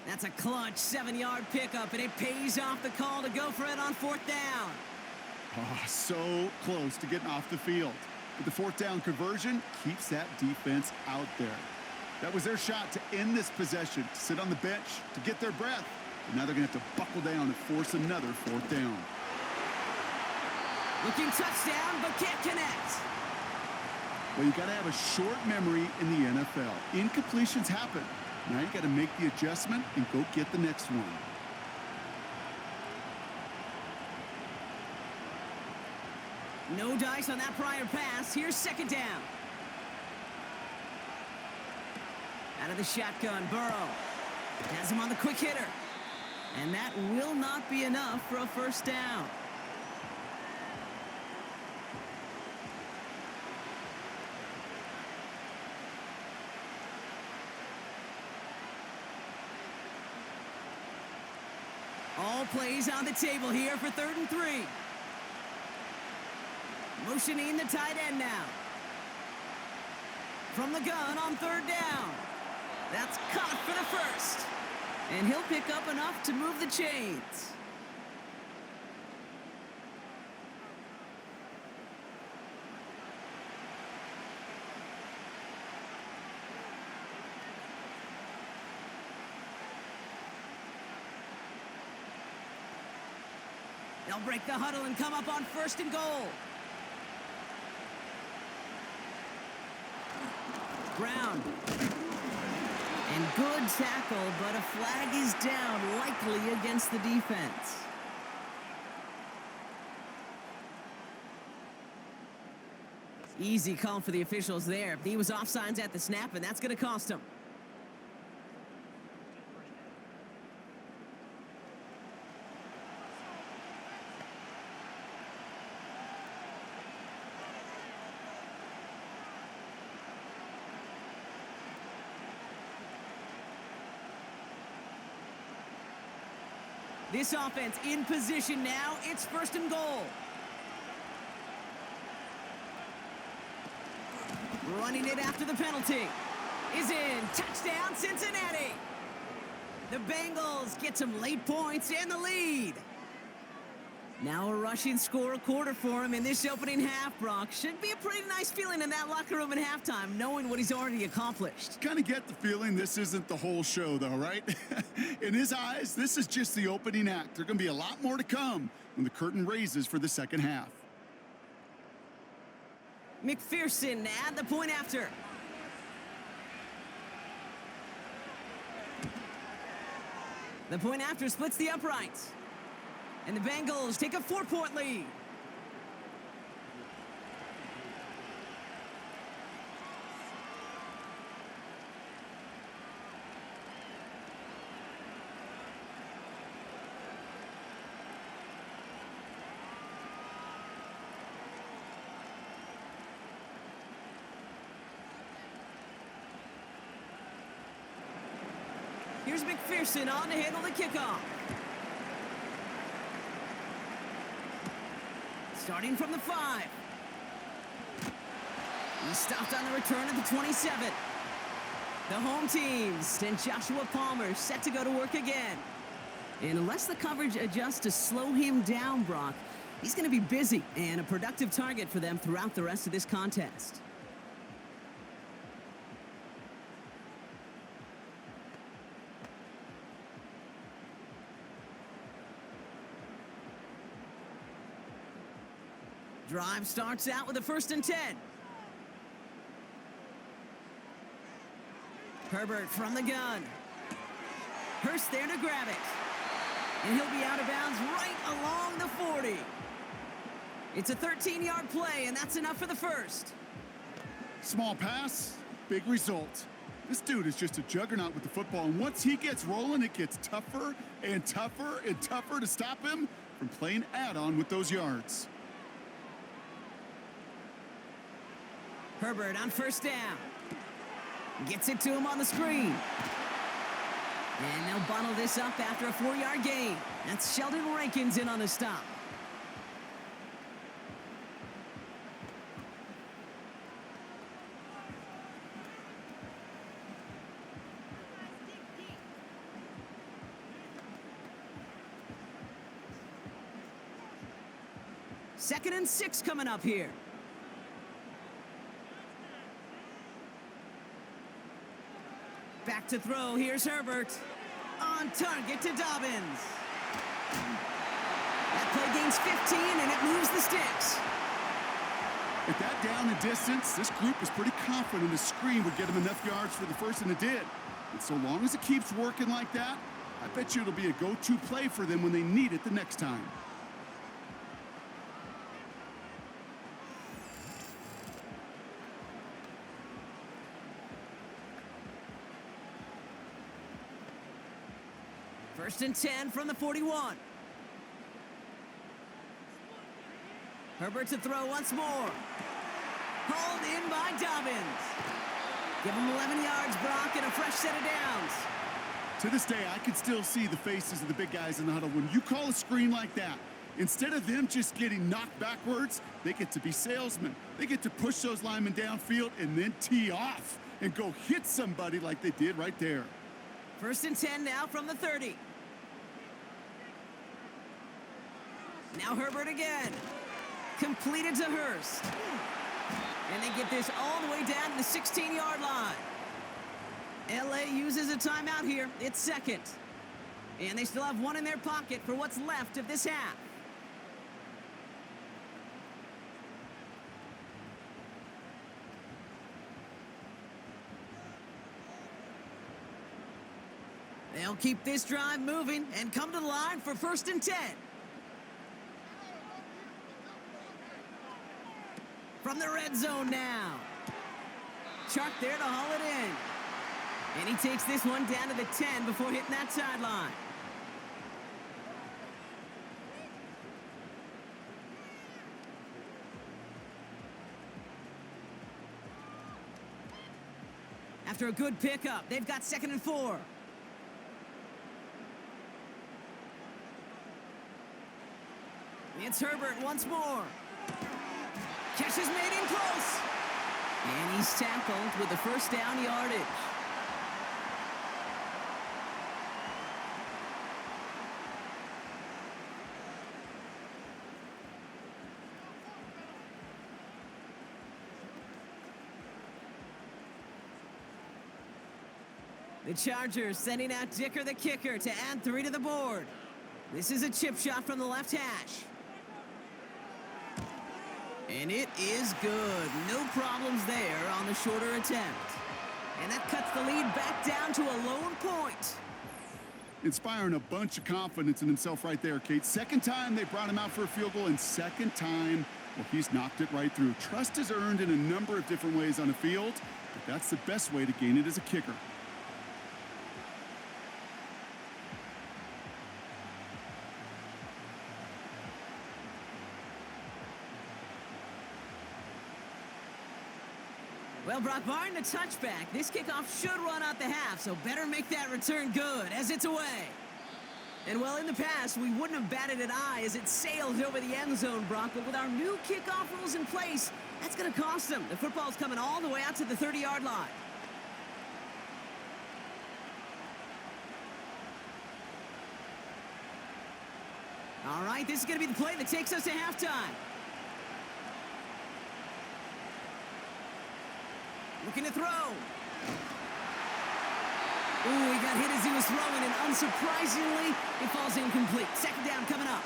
That's a clutch 7-yard pickup, and it pays off the call to go for it on 4th down. Oh, so close to getting off the field. But the 4th down conversion keeps that defense out there. That was their shot to end this possession, to sit on the bench, to get their breath. But now they're going to have to buckle down and force another 4th down. Looking touchdown, but can't connect. Well, you got to have a short memory in the NFL. Incompletions happen. Now you got to make the adjustment and go get the next one. No dice on that prior pass. Here's 2nd down. Out of the shotgun, Burrow has him on the quick hitter. And that will not be enough for a first down. All plays on the table here for 3rd and 3. Motioning the tight end now. From the gun on 3rd down. That's caught for the first. And he'll pick up enough to move the chains. They'll break the huddle and come up on 1st and goal. Brown. And good tackle, but a flag is down, likely against the defense. Easy call for the officials there. He was offsides at the snap, and that's going to cost him. This offense in position now. It's 1st and goal. Running it after the penalty. Is in. Touchdown, Cincinnati. The Bengals get some late points and the lead. Now a rushing score, a quarter for him in this opening half, Brock. Should be a pretty nice feeling in that locker room at halftime, knowing what he's already accomplished. Kind of get the feeling this isn't the whole show, though, right? In his eyes, this is just the opening act. There's going to be a lot more to come when the curtain raises for the second half. McPherson at the point after. The point after splits the uprights. And the Bengals take a 4-point lead. Here's McPherson on to handle the kickoff. Starting from the 5. He's stopped on the return at the 27. The home team sent Joshua Palmer set to go to work again. And unless the coverage adjusts to slow him down, Brock, he's going to be busy and a productive target for them throughout the rest of this contest. Drive starts out with a 1st and 10. Herbert from the gun. Hurst there to grab it. And he'll be out of bounds right along the 40. It's a 13-yard play, and that's enough for the first. Small pass, big result. This dude is just a juggernaut with the football, and once he gets rolling, it gets tougher and tougher and tougher to stop him from playing add-on with those yards. Herbert on 1st down. Gets it to him on the screen. And they'll bottle this up after a 4-yard gain. That's Sheldon Rankins in on the stop. Second and 6 coming up here. Back to throw. Here's Herbert. On target to Dobbins. That play gains 15, and it moves the sticks. At that down and distance, this group was pretty confident the screen would get him enough yards for the first, and it did. And so long as it keeps working like that, I bet you it'll be a go-to play for them when they need it the next time. First and 10 from the 41. Herbert to throw once more. Hauled in by Dobbins. Give him 11 yards, Brock, and a fresh set of downs. To this day, I can still see the faces of the big guys in the huddle. When you call a screen like that, instead of them just getting knocked backwards, they get to be salesmen. They get to push those linemen downfield and then tee off and go hit somebody like they did right there. First and 10 now from the 30. Now Herbert again. Completed to Hurst. And they get this all the way down to the 16-yard line. LA uses a timeout here. It's second. And they still have one in their pocket for what's left of this half. They'll keep this drive moving and come to the line for first and 10. From the red zone now. Chark there to haul it in. And he takes this one down to the 10 before hitting that sideline. After a good pickup, they've got 2nd and 4. It's Herbert once more. Catch is made in close. And he's tackled with the first down yardage. The Chargers sending out Dicker the kicker to add 3 to the board. This is a chip shot from the left hash. And it is good. No problems there on the shorter attempt. And that cuts the lead back down to a lone point. Inspiring a bunch of confidence in himself right there, Kate. Second time they brought him out for a field goal, and second time, well, he's knocked it right through. Trust is earned in a number of different ways on the field, but that's the best way to gain it as a kicker. Well, Brock, barring the touchback, this kickoff should run out the half, so better make that return good as it's away. And, well, in the past, we wouldn't have batted an eye as it sailed over the end zone, Brock, but with our new kickoff rules in place, that's going to cost them. The football's coming all the way out to the 30-yard line. All right, this is going to be the play that takes us to halftime. Looking to throw. Ooh, he got hit as he was throwing, and unsurprisingly, it falls incomplete. Second down coming up.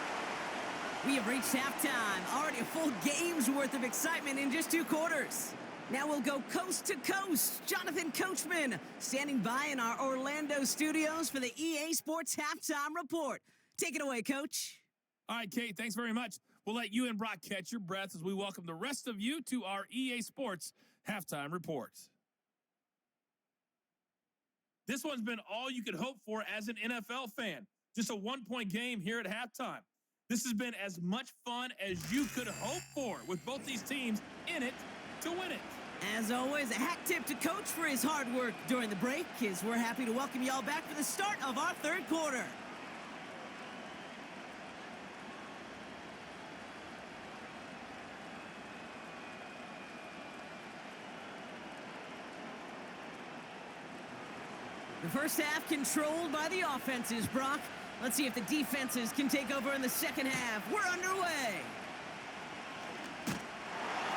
We have reached halftime. Already a full game's worth of excitement in just 2 quarters. Now we'll go coast to coast. Jonathan Coachman standing by in our Orlando studios for the EA Sports Halftime Report. Take it away, Coach. All right, Kate, thanks very much. We'll let you and Brock catch your breath as we welcome the rest of you to our EA Sports Halftime Report. This one's been all you could hope for as an NFL fan. Just a 1-point game here at halftime. This has been as much fun as you could hope for, with both these teams in it to win it. As always, a hat tip to Coach for his hard work during the break, as we're happy to welcome y'all back for the start of our 3rd quarter. The first half controlled by the offenses, Brock. Let's see if the defenses can take over in the second half. We're underway.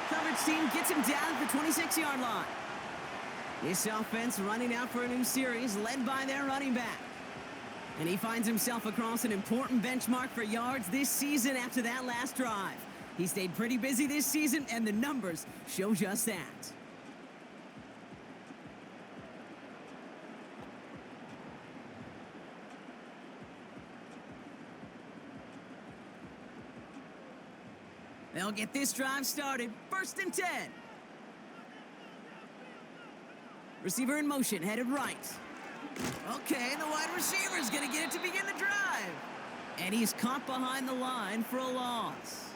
Coverage team gets him down at the 26-yard line. This offense running out for a new series, led by their running back. And he finds himself across an important benchmark for yards this season after that last drive. He stayed pretty busy this season, and the numbers show just that. They'll get this drive started. 1st and 10. Receiver in motion, headed right. Okay, the wide receiver's going to get it to begin the drive. And he's caught behind the line for a loss.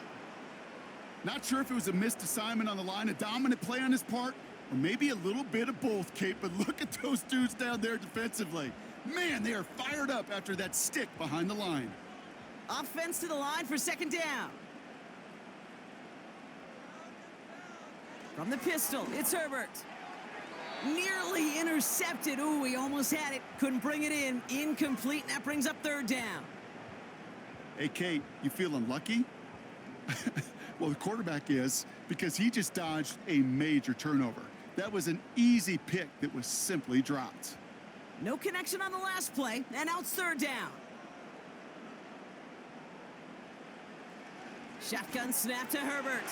Not sure if it was a missed assignment on the line, a dominant play on his part, or maybe a little bit of both, Kate, but look at those dudes down there defensively. Man, they are fired up after that stick behind the line. Offense to the line for 2nd down. From the pistol, it's Herbert. Nearly intercepted. Ooh, he almost had it. Couldn't bring it in. Incomplete, and that brings up 3rd down. Hey, Kate, you feeling lucky? Well, the quarterback is, because he just dodged a major turnover. That was an easy pick that was simply dropped. No connection on the last play, and now it's 3rd down. Shotgun snap to Herbert.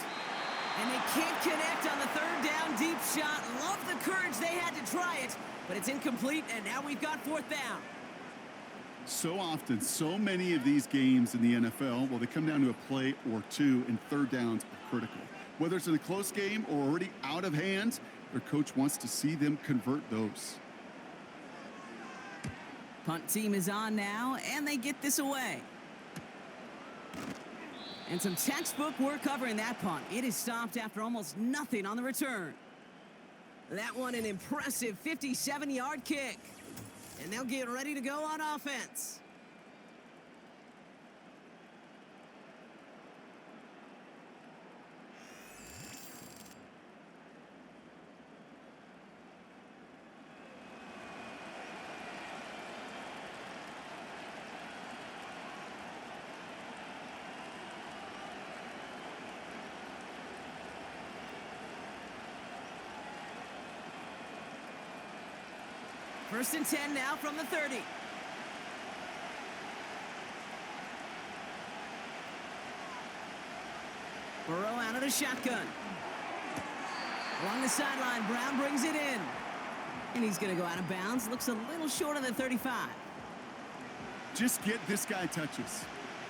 And they can't connect on the 3rd down deep shot. Love the courage they had to try it, but it's incomplete, and now we've got 4th down. So often, so many of these games in the NFL, well, they come down to a play or 2, and 3rd downs are critical. Whether it's in a close game or already out of hand, their coach wants to see them convert those. Punt team is on now, and they get this away. And some textbook work covering that punt. It is stopped after almost nothing on the return. That one an impressive 57-yard kick. And they'll get ready to go on offense. First and 10 now from the 30. Burrow out of the shotgun. Along the sideline, Brown brings it in. And he's going to go out of bounds. Looks a little short of the 35. Just get this guy touches.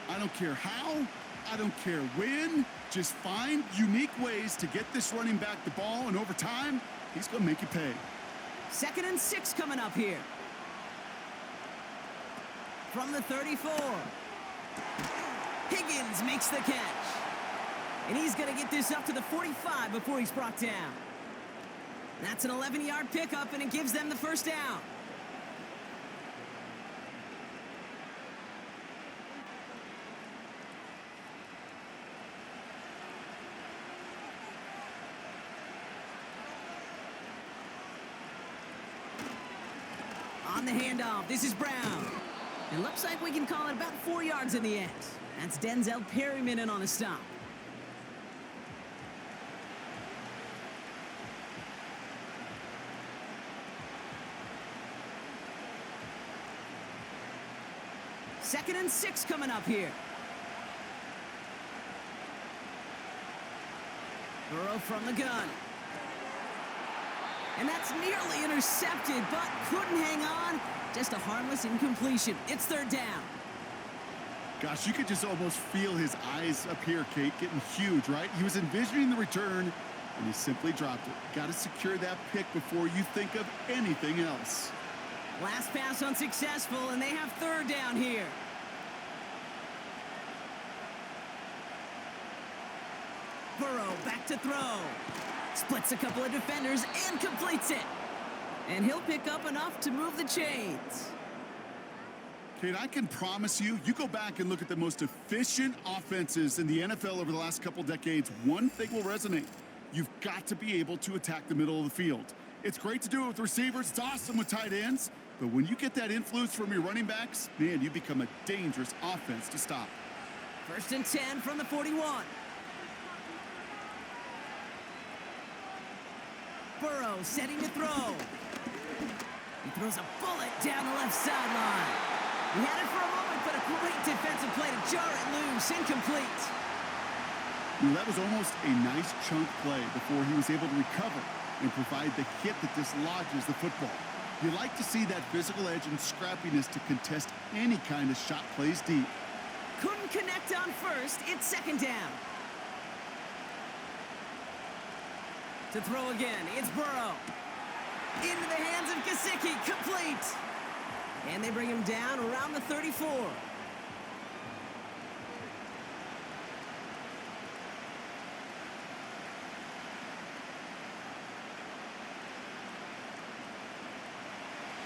I don't care how. I don't care when. Just find unique ways to get this running back the ball, and over time, he's going to make you pay. 2nd and 6 coming up here. From the 34. Higgins makes the catch. And he's going to get this up to the 45 before he's brought down. That's an 11-yard pickup, and it gives them the first down. On the handoff, this is Brown. It looks like we can call it about 4 yards in the end. That's Denzel Perryman in on the stop. Second and 6 coming up here. Burrow from the gun. And that's nearly intercepted, but couldn't hang on. Just a harmless incompletion. It's 3rd down. Gosh, you could just almost feel his eyes up here, Kate, getting huge, right? He was envisioning the return, and he simply dropped it. Got to secure that pick before you think of anything else. Last pass unsuccessful, and they have 3rd down here. Burrow back to throw. Splits a couple of defenders and completes it. And he'll pick up enough to move the chains. Kate, I can promise you, you go back and look at the most efficient offenses in the NFL over the last couple decades, one thing will resonate. You've got to be able to attack the middle of the field. It's great to do it with receivers. It's awesome with tight ends. But when you get that influence from your running backs, man, you become a dangerous offense to stop. 1st and 10 from the 41. Burrow setting to throw. He throws a bullet down the left sideline. He had it for a moment, but a great defensive play to jar it loose. Incomplete. That was almost a nice chunk play before he was able to recover and provide the hit that dislodges the football. You like to see that physical edge and scrappiness to contest any kind of shot plays deep. Couldn't connect on first. It's 2nd down. To throw again, it's Burrow. Into the hands of Gesicki, complete. And they bring him down around the 34.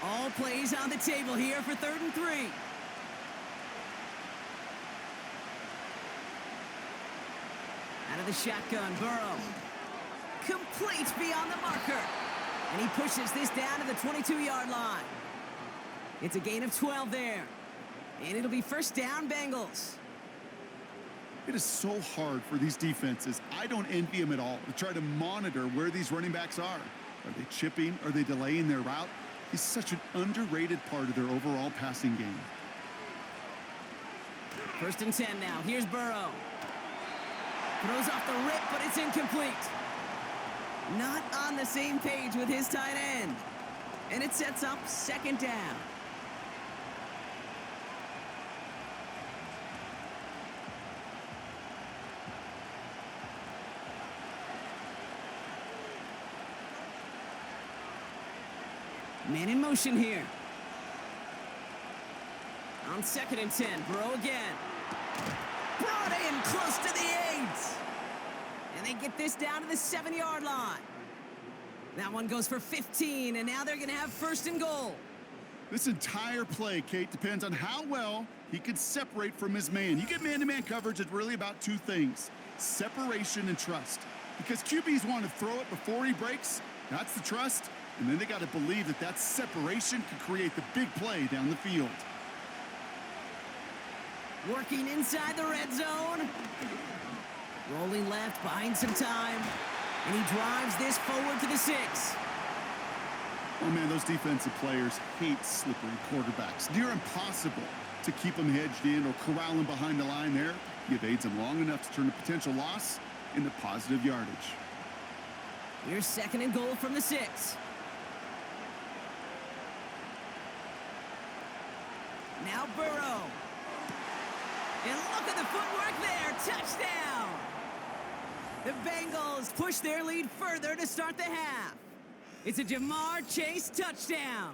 All plays on the table here for 3rd and 3. Out of the shotgun, Burrow. Complete beyond the marker. And he pushes this down to the 22-yard line. It's a gain of 12 there. And it'll be 1st down, Bengals. It is so hard for these defenses. I don't envy them at all to try to monitor where these running backs are. Are they chipping? Are they delaying their route? He's such an underrated part of their overall passing game. 1st and 10 now. Here's Burrow. Throws off the rip, but it's incomplete. Not on the same page with his tight end. And it sets up 2nd down. Man in motion here. On 2nd and 10, Burrow again. Brought in close to the 8. And they get this down to the 7-yard line. That one goes for 15, and now they're going to have 1st and goal. This entire play, Kate, depends on how well he can separate from his man. You get man-to-man coverage, it's really about 2 things, separation and trust. Because QBs want to throw it before he breaks, that's the trust, and then they got to believe that that separation can create the big play down the field. Working inside the red zone. Rolling left, buying some time. And he drives this forward to the 6. Oh, man, those defensive players hate slippery quarterbacks. Near impossible to keep them hedged in or corral them behind the line there. He evades them long enough to turn a potential loss into positive yardage. Here's 2nd and goal from the 6. Now Burrow. And look at the footwork there. Touchdown! The Bengals push their lead further to start the half. It's a Jamar Chase touchdown.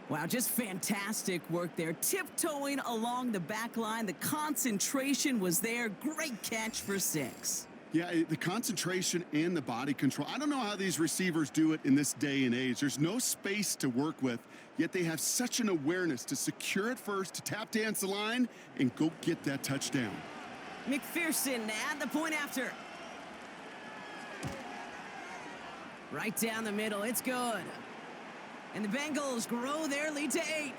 Wow, just fantastic work there. Tiptoeing along the back line. The concentration was there. Great catch for 6. Yeah, the concentration and the body control. I don't know how these receivers do it in this day and age. There's no space to work with, yet they have such an awareness to secure it first, to tap dance the line, and go get that touchdown. McPherson at the point after. Right down the middle, it's good. And the Bengals grow their lead to 8.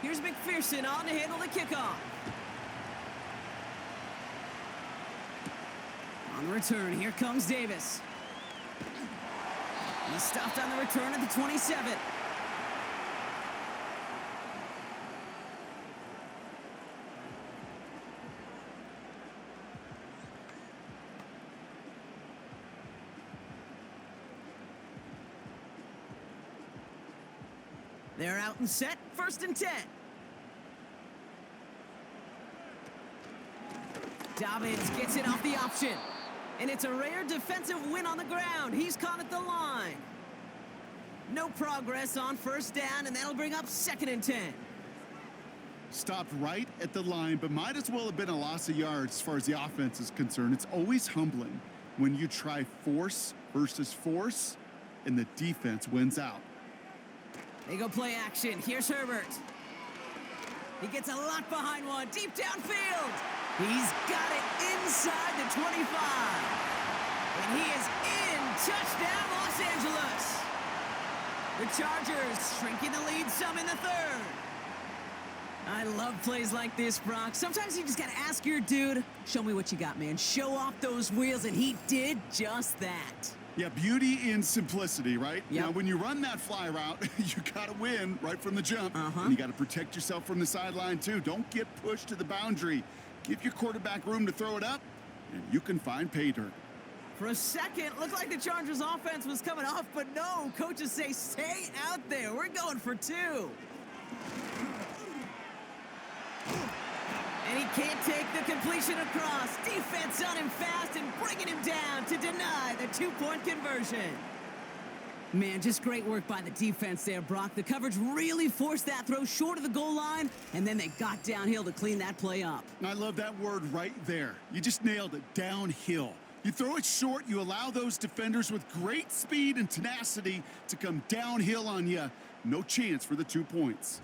Here's McPherson on to handle the kickoff. On the return, here comes Davis. He's stopped on the return at the 27. They're out and set, 1st and 10. Dobbins gets it off the option. And it's a rare defensive win on the ground. He's caught at the line. No progress on 1st down, and that'll bring up 2nd and 10. Stopped right at the line, but might as well have been a loss of yards as far as the offense is concerned. It's always humbling when you try force versus force, and the defense wins out. They go play action. Here's Herbert. He gets a lot behind one. Deep downfield. He's got it inside the 25. And he is in. Touchdown, Los Angeles. The Chargers shrinking the lead some in the 3rd. I love plays like this, Brock. Sometimes you just got to ask your dude, show me what you got, man. Show off those wheels, and he did just that. Yeah, beauty in simplicity, right? Yep. Now, when you run that fly route, you got to win right from the jump. And you got to protect yourself from the sideline, too. Don't get pushed to the boundary. Give your quarterback room to throw it up, and you can find pay dirt. For a second, looked like the Chargers offense was coming off, but no. Coaches say, stay out there. We're going for 2. And he can't take the completion across. Defense on him fast and bringing him down to deny the 2-point conversion. Man, just great work by the defense there, Brock. The coverage really forced that throw short of the goal line, and then they got downhill to clean that play up. I love that word right there. You just nailed it, downhill. You throw it short, you allow those defenders with great speed and tenacity to come downhill on you. No chance for the 2 points.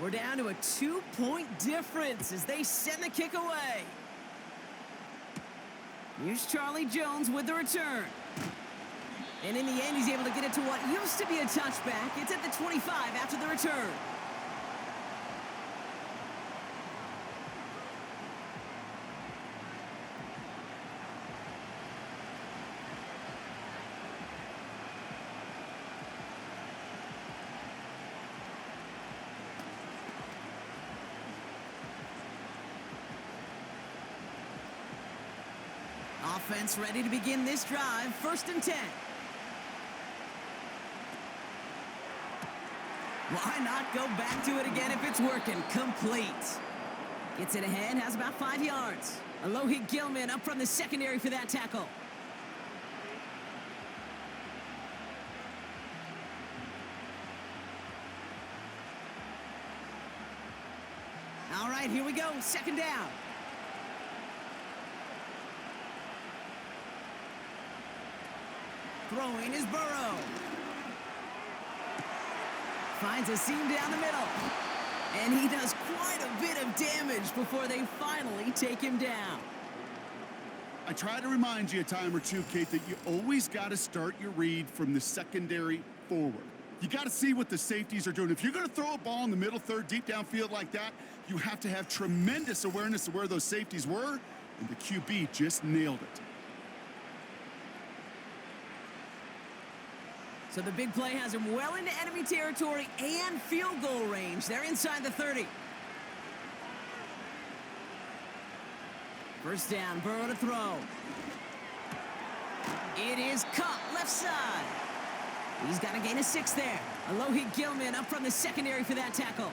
We're down to a 2-point difference as they send the kick away. Here's Charlie Jones with the return. And in the end, he's able to get it to what used to be a touchback. It's at the 25 after the return. Offense ready to begin this drive. 1st and 10. Why not go back to it again if it's working? Complete. Gets it ahead, has about 5 yards. Alohi Gilman up from the secondary for that tackle. All right, here we go. Second down. Throwing is Burrow. Finds a seam down the middle. And he does quite a bit of damage before they finally take him down. I try to remind you a time or two, Kate, that you always got to start your read from the secondary forward. You got to see what the safeties are doing. If you're going to throw a ball in the middle third, deep downfield like that, you have to have tremendous awareness of where those safeties were, and the QB just nailed it. So the big play has him well into enemy territory and field goal range. They're inside the 30. First down, Burrow to throw. It is caught left side. He's got a gain of 6 there. Alohi Gilman up from the secondary for that tackle.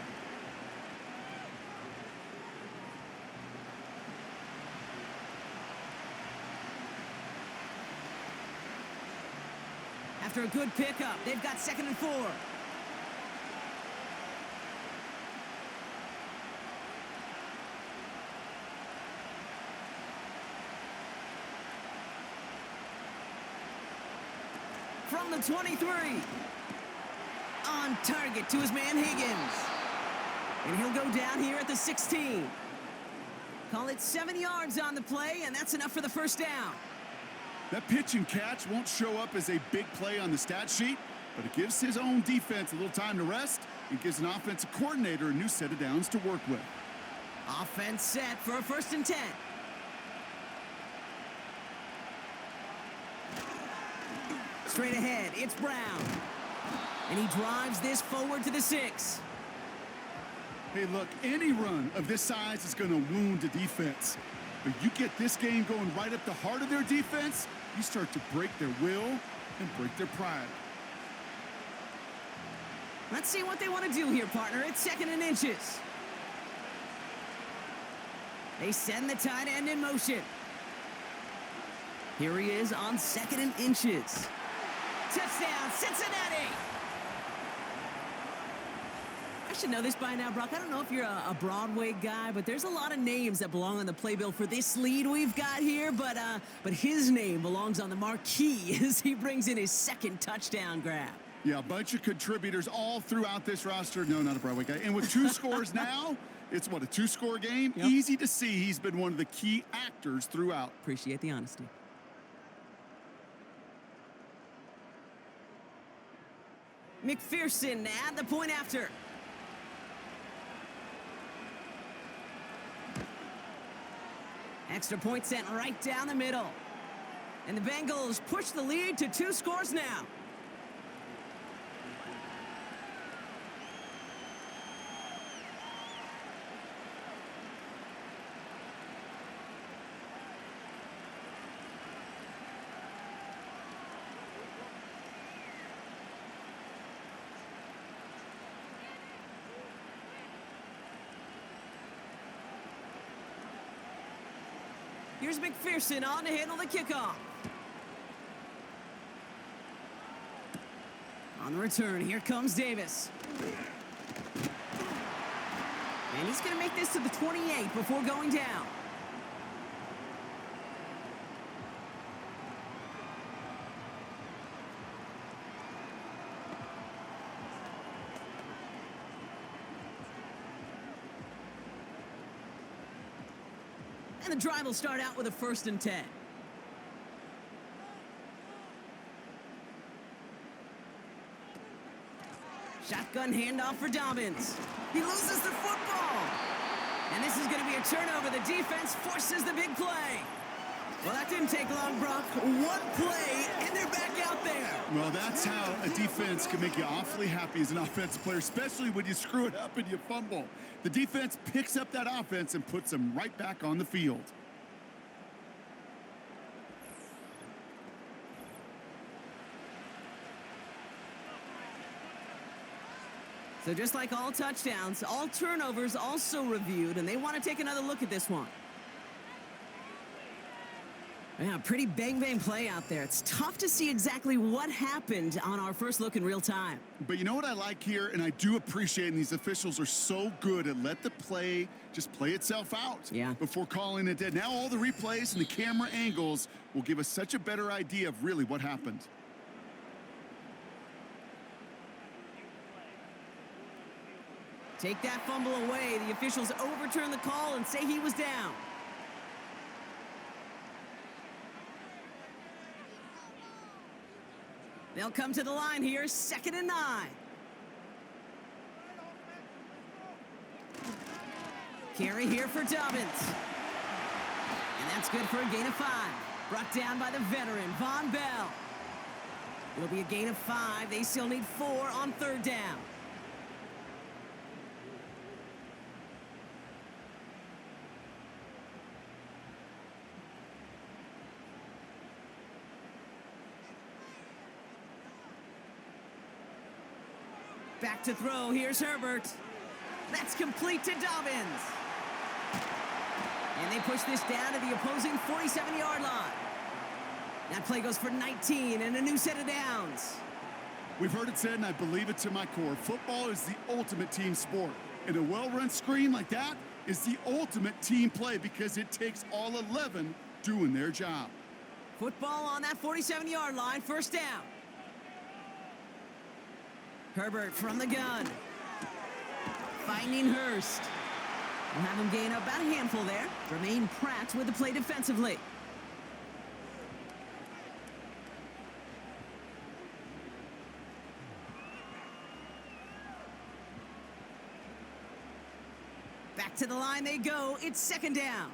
After a good pickup, they've got 2nd and 4. From the 23. On target to his man Higgins. And he'll go down here at the 16. Call it 7 yards on the play, and that's enough for the first down. That pitch and catch won't show up as a big play on the stat sheet, but it gives his own defense a little time to rest. It gives an offensive coordinator a new set of downs to work with. Offense set for a 1st and 10. Straight ahead, it's Brown. And he drives this forward to the 6. Hey, look, any run of this size is going to wound the defense. But you get this game going right up the heart of their defense, you start to break their will and break their pride. Let's see what they want to do here, partner. It's 2nd and inches. They send the tight end in motion. Here he is on 2nd and inches. Touchdown, Cincinnati! I should know this by now, Brock. I don't know if you're a Broadway guy, but there's a lot of names that belong on the playbill for this lead we've got here, but his name belongs on the marquee as he brings in his 2nd touchdown grab. Yeah, a bunch of contributors all throughout this roster. No, not a Broadway guy. And with 2 scores now, it's what, a 2-score game? Yep. Easy to see he's been one of the key actors throughout. Appreciate the honesty. McPherson at the point after. Extra point sent right down the middle. And the Bengals push the lead to 2 scores now. Here's McPherson on to handle the kickoff. On the return, here comes Davis. And he's going to make this to the 28 before going down. And the drive will start out with a 1st and 10. Shotgun handoff for Dobbins. He loses the football. And this is going to be a turnover. The defense forces the big play. Well, that didn't take long, Brock. 1 play, and they're back out there. Well, that's how a defense can make you awfully happy as an offensive player, especially when you screw it up and you fumble. The defense picks up that offense and puts them right back on the field. So just like all touchdowns, all turnovers also reviewed, and they want to take another look at this one. Yeah, pretty bang-bang play out there. It's tough to see exactly what happened on our first look in real time. But you know what I like here, and I do appreciate, and these officials are so good at let the play just play itself out before calling it dead. Now all the replays and the camera angles will give us such a better idea of really what happened. Take that fumble away. The officials overturn the call and say he was down. They'll come to the line here, 2nd and 9. Carry here for Dobbins. And that's good for a gain of 5. Brought down by the veteran, Von Bell. It'll be a gain of 5. They still need 4 on 3rd down. Back to throw. Here's Herbert. That's complete to Dobbins. And they push this down to the opposing 47-yard line. That play goes for 19 and a new set of downs. We've heard it said, and I believe it to my core, football is the ultimate team sport. And a well-run screen like that is the ultimate team play because it takes all 11 doing their job. Football on that 47-yard line, 1st down. Herbert from the gun. Finding Hurst. We'll have him gain about a handful there. Remain Pratt with the play defensively. Back to the line they go. It's 2nd down.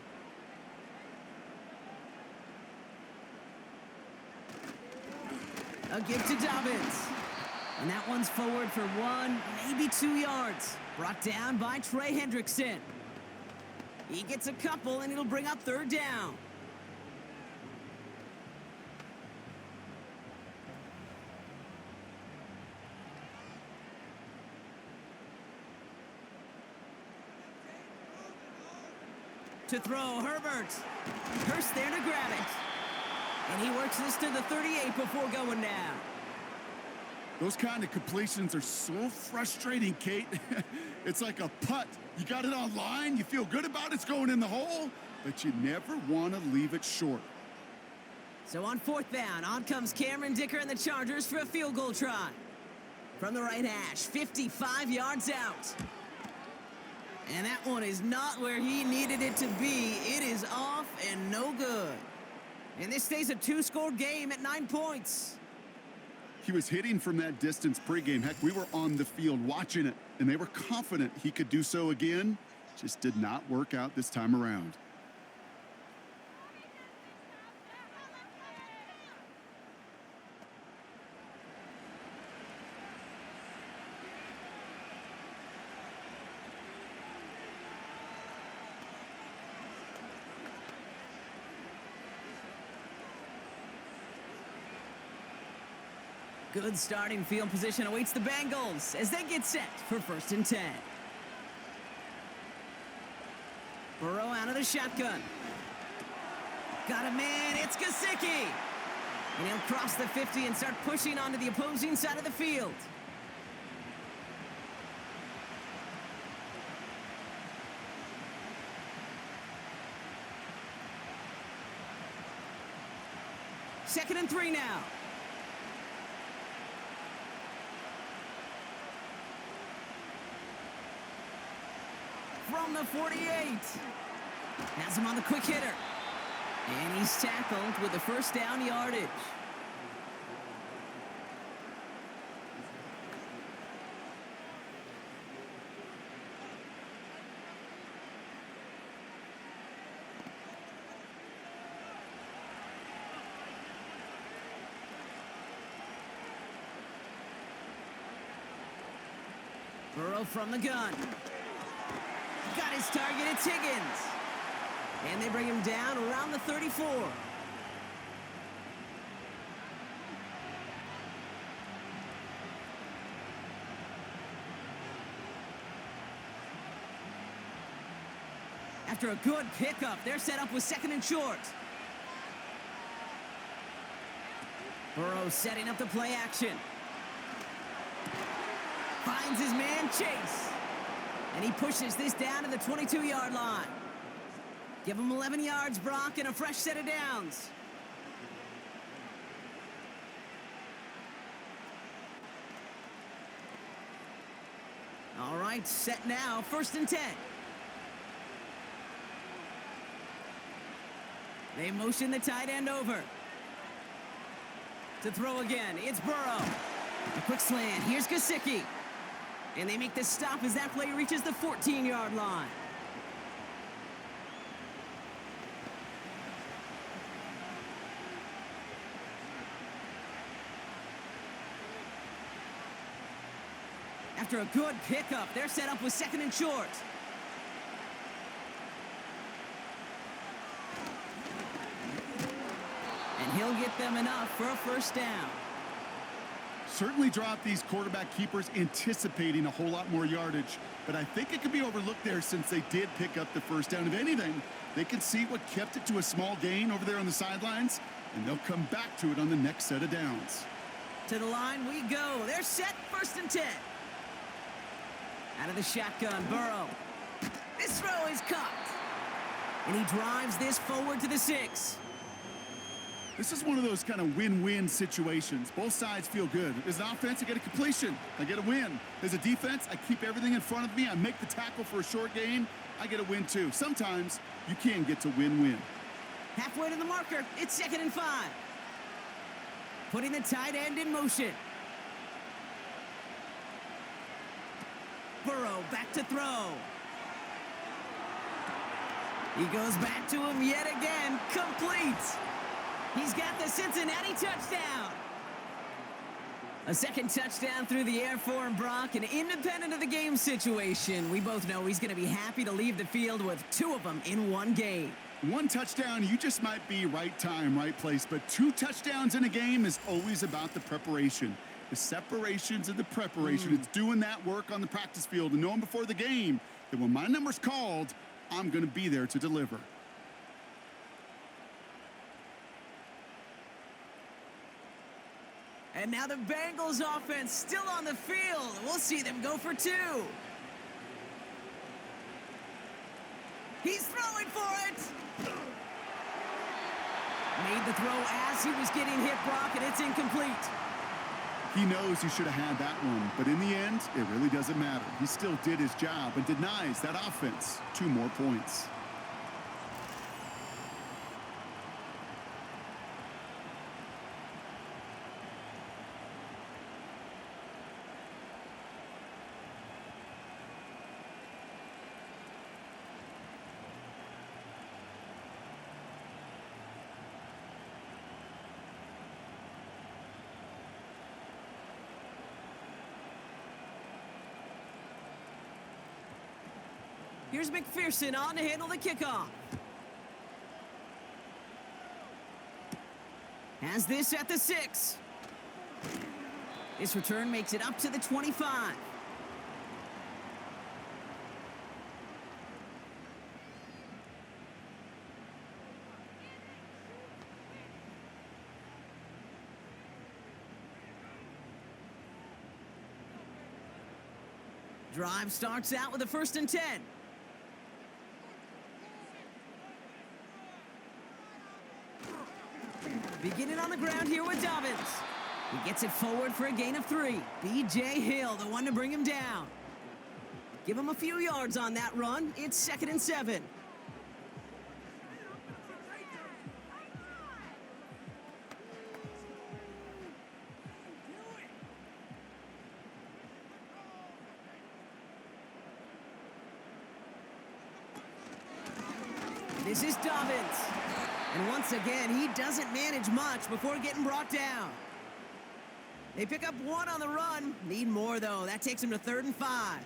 A give to Dobbins. And that one's forward for 1, maybe 2 yards. Brought down by Trey Hendrickson. He gets a couple, and it'll bring up 3rd down. To throw, Herbert. Hurst there to grab it. And he works this to the 38 before going down. Those kind of completions are so frustrating, Kate. It's like a putt. You got it on line, you feel good about it's going in the hole, but you never want to leave it short. So on 4th down, on comes Cameron Dicker and the Chargers for a field goal try. From the right hash, 55 yards out. And that one is not where he needed it to be. It is off and no good. And this stays a 2-score game at 9 points. He was hitting from that distance pregame. Heck, we were on the field watching it, and they were confident he could do so again. Just did not work out this time around. Good starting field position awaits the Bengals as they get set for 1st and 10. Burrow out of the shotgun. Got a man, it's Gesicki. And he'll cross the 50 and start pushing onto the opposing side of the field. Second and 3 now. From the 48. Has him on the quick hitter. And he's tackled with the 1st down yardage. Burrow from the gun. Got his target, it's Higgins. And they bring him down around the 34. After a good pickup, they're set up with 2nd and short. Burrow setting up the play action. Finds his man Chase. And he pushes this down to the 22-yard line. Give him 11 yards, Brock, and a fresh set of downs. All right, set now, 1st and 10. They motion the tight end over. To throw again, it's Burrow. A quick slant, here's Gesicki. And they make the stop as that play reaches the 14-yard line. After a good pickup, they're set up with 2nd and short. And he'll get them enough for a 1st down. Certainly dropped these quarterback keepers anticipating a whole lot more yardage, but I think it could be overlooked there since they did pick up the 1st down. If anything, they can see what kept it to a small gain over there on the sidelines, and they'll come back to it on the next set of downs. To the line we go. They're set, 1st and 10. Out of the shotgun, Burrow. This throw is caught. And he drives this forward to the 6. This is one of those kind of win-win situations. Both sides feel good. As an offense, I get a completion. I get a win. As a defense, I keep everything in front of me. I make the tackle for a short gain. I get a win, too. Sometimes you can get to win-win. Halfway to the marker. It's 2nd and 5. Putting the tight end in motion. Burrow back to throw. He goes back to him yet again. Complete. He's got the Cincinnati touchdown. A 2nd touchdown through the air for him, Brock, and independent of the game situation, we both know he's going to be happy to leave the field with 2 of them in one game. 1 touchdown, you just might be right time, right place, but 2 touchdowns in a game is always about the preparation. The separations and the preparation. It's doing that work on the practice field and knowing before the game that when my number's called, I'm going to be there to deliver. And now the Bengals offense still on the field. We'll see them go for 2. He's throwing for it. Made the throw as he was getting hit, Brock, and it's incomplete. He knows he should have had that one, but in the end, it really doesn't matter. He still did his job and denies that offense 2 more points. Here's McPherson on to handle the kickoff. Has this at the 6. This return makes it up to the 25. Drive starts out with a 1st and 10. Beginning on the ground here with Dobbins. He gets it forward for a gain of 3. B.J. Hill, the one to bring him down. Give him a few yards on that run. It's 2nd and 7. This is Dobbins. And once again, he doesn't manage much before getting brought down. They pick up 1 on the run. Need more, though. That takes him to 3rd and 5.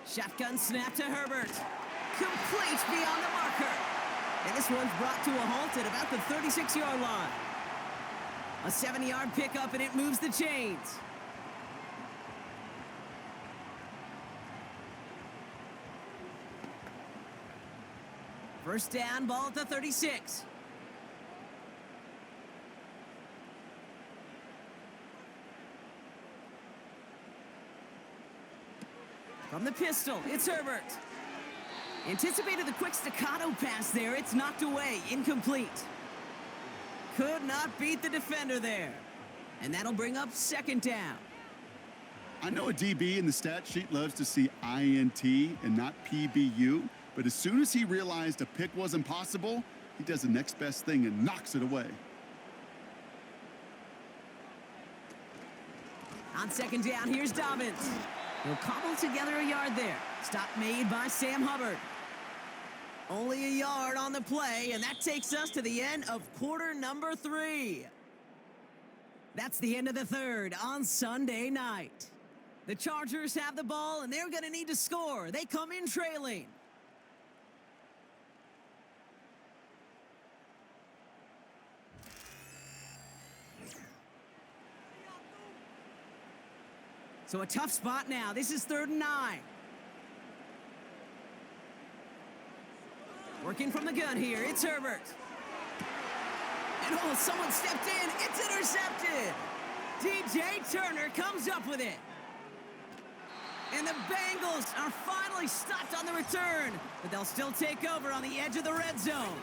Shotgun snap to Herbert. Complete beyond the mark. blocker. And this one's brought to a halt at about the 36-yard line. A 7-yard pickup, and it moves the chains. First down, ball at the 36. From the pistol, it's Herbert. Anticipated the quick staccato pass there. It's knocked away, incomplete. Could not beat the defender there. And that'll bring up second down. I know a DB in the stat sheet loves to see INT and not PBU, but as soon as he realized a pick wasn't possible, he does the next best thing and knocks it away. On second down, here's Dobbins. He'll cobble together a yard there. Stop made by Sam Hubbard. Only a yard on the play, and that takes us to the end of quarter number 3. That's the end of the third on Sunday night. The Chargers have the ball, and they're going to need to score. They come in trailing. So a tough spot now. This is 3rd and 9. Working from the gun here, it's Herbert. And oh, someone stepped in. It's intercepted. DJ Turner comes up with it. And the Bengals are finally stopped on the return, but they'll still take over on the edge of the red zone.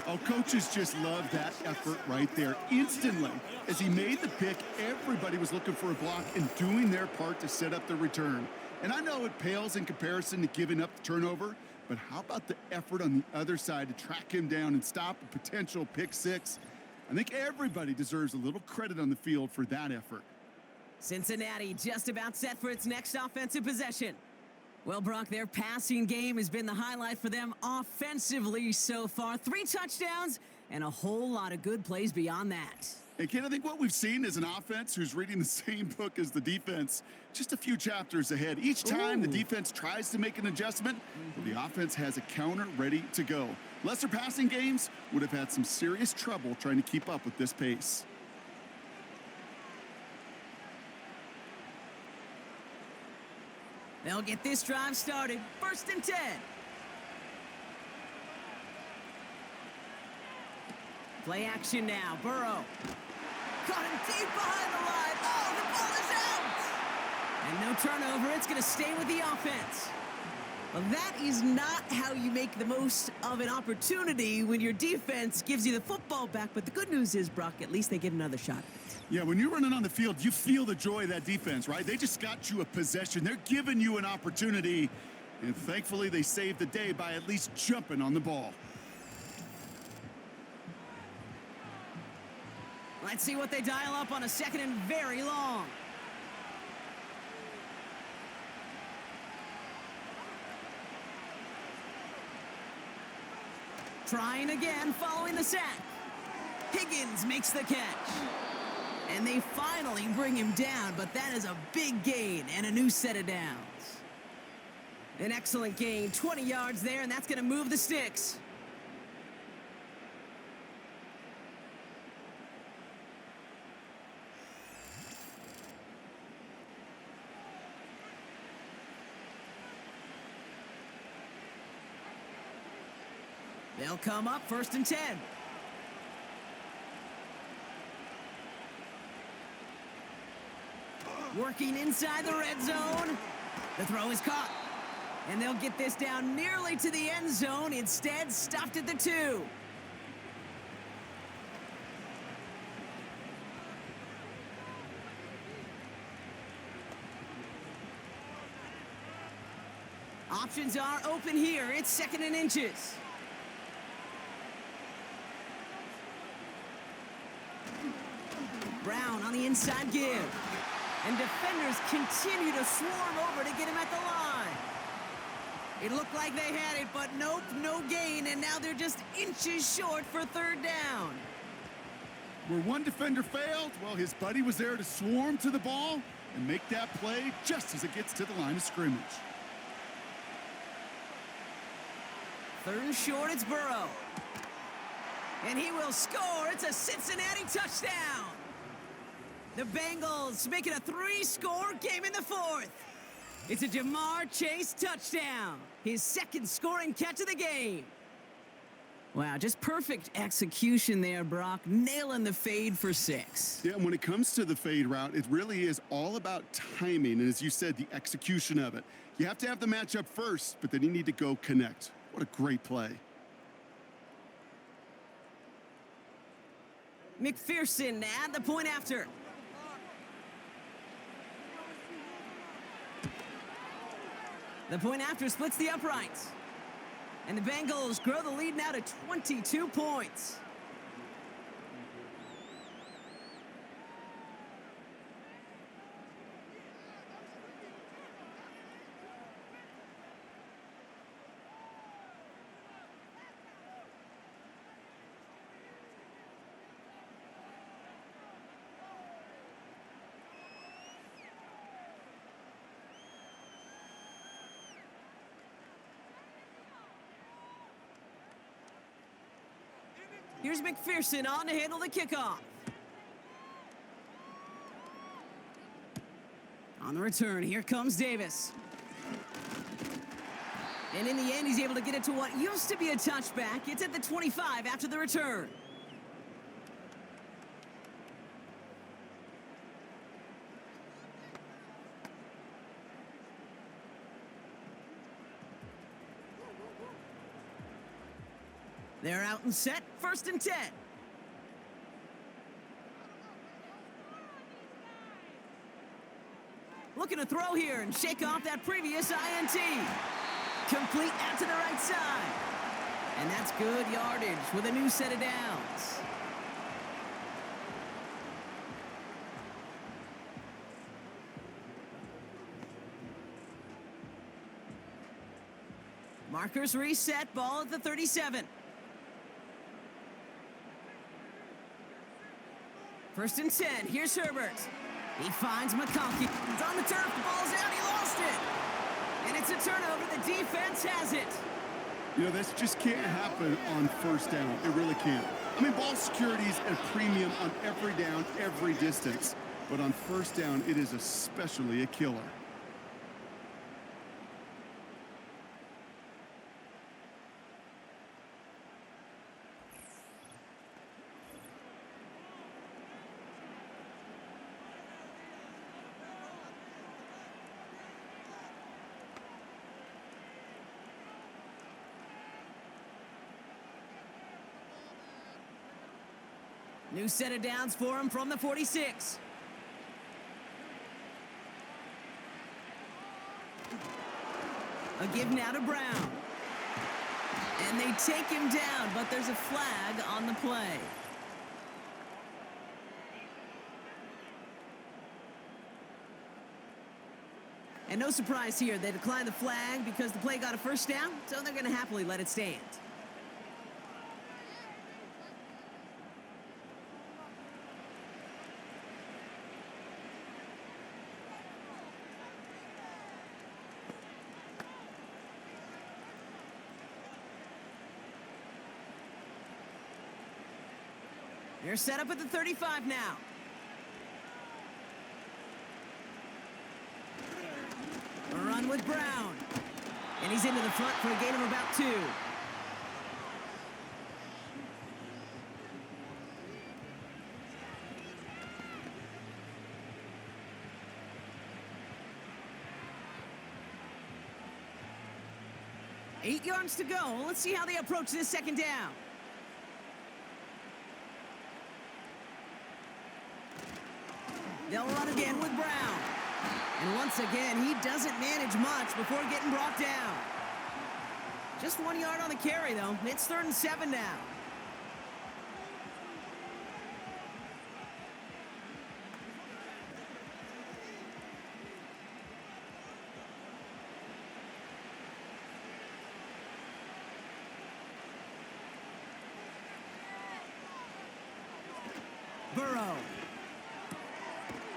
Oh, coaches just love that effort right there. Instantly, as he made the pick, everybody was looking for a block and doing their part to set up the return. And I know it pales in comparison to giving up the turnover, but how about the effort on the other side to track him down and stop a potential pick six? I think everybody deserves a little credit on the field for that effort. Cincinnati just about set for its next offensive possession. Well, Brock, their passing game has been the highlight for them offensively so far. 3 touchdowns and a whole lot of good plays beyond that. And Ken, I think what we've seen is an offense who's reading the same book as the defense, just a few chapters ahead. Each time the defense tries to make an adjustment, the offense has a counter ready to go. Lesser passing games would have had some serious trouble trying to keep up with this pace. They'll get this drive started. 1st and 10. Play action now. Burrow. Caught him deep behind the line. Oh, the ball is out! And no turnover. It's going to stay with the offense. Well, that is not how you make the most of an opportunity when your defense gives you the football back. But the good news is, Brock, at least they get another shot at it. Yeah, when you're running on the field, you feel the joy of that defense, right? They just got you a possession. They're giving you an opportunity. And thankfully, they saved the day by at least jumping on the ball. Let's see what they dial up on a 2nd and very long. Trying again, following the sack. Higgins makes the catch. And they finally bring him down, but that is a big gain and a new set of downs. An excellent gain, 20 yards there, and that's going to move the sticks. They'll come up 1st and 10. Working inside the red zone. The throw is caught. And they'll get this down nearly to the end zone. Instead, stopped at the 2. Options are open here. It's 2nd and inches. Brown on the inside give. And defenders continue to swarm over to get him at the line. It looked like they had it, but nope, no gain, and now they're just inches short for 3rd down. Where one defender failed, well, his buddy was there to swarm to the ball and make that play just as it gets to the line of scrimmage. Third and short, it's Burrow. And he will score. It's a Cincinnati touchdown. The Bengals make it a 3-score game in the fourth. It's a Jamar Chase touchdown. His second scoring catch of the game. Wow, just perfect execution there, Brock. Nailing the fade for 6. Yeah, and when it comes to the fade route, it really is all about timing. And as you said, the execution of it. You have to have the matchup first, but then you need to go connect. What a great play. McPherson at the point after. The point after splits the uprights. And the Bengals grow the lead now to 22 points. Here's McPherson on to handle the kickoff. On the return, here comes Davis. And in the end, he's able to get it to what used to be a touchback. It's at the 25 after the return. They're out and set, 1st and 10. Looking to throw here and shake off that previous INT. Complete out to the right side. And that's good yardage with a new set of downs. Markers reset, ball at the 37. 1st and 10, here's Herbert. He finds McConkey. It's on the turf, the ball's out, he lost it. And it's a turnover, the defense has it. You know, this just can't happen on 1st down. It really can't. I mean, ball security is a premium on every down, every distance. But on 1st down, it is especially a killer. New set of downs for him from the 46. A give now to Brown. And they take him down, but there's a flag on the play. And no surprise here, they declined the flag because the play got a 1st down, so they're going to happily let it stand. They're set up at the 35 now. A run with Brown. And he's into the front for a gain of about 2. Eight yards to go. Let's see how they approach this 2nd down. They'll run again with Brown. And once again, he doesn't manage much before getting brought down. Just 1 yard on the carry, though. It's 3rd and 7 now. Burrow.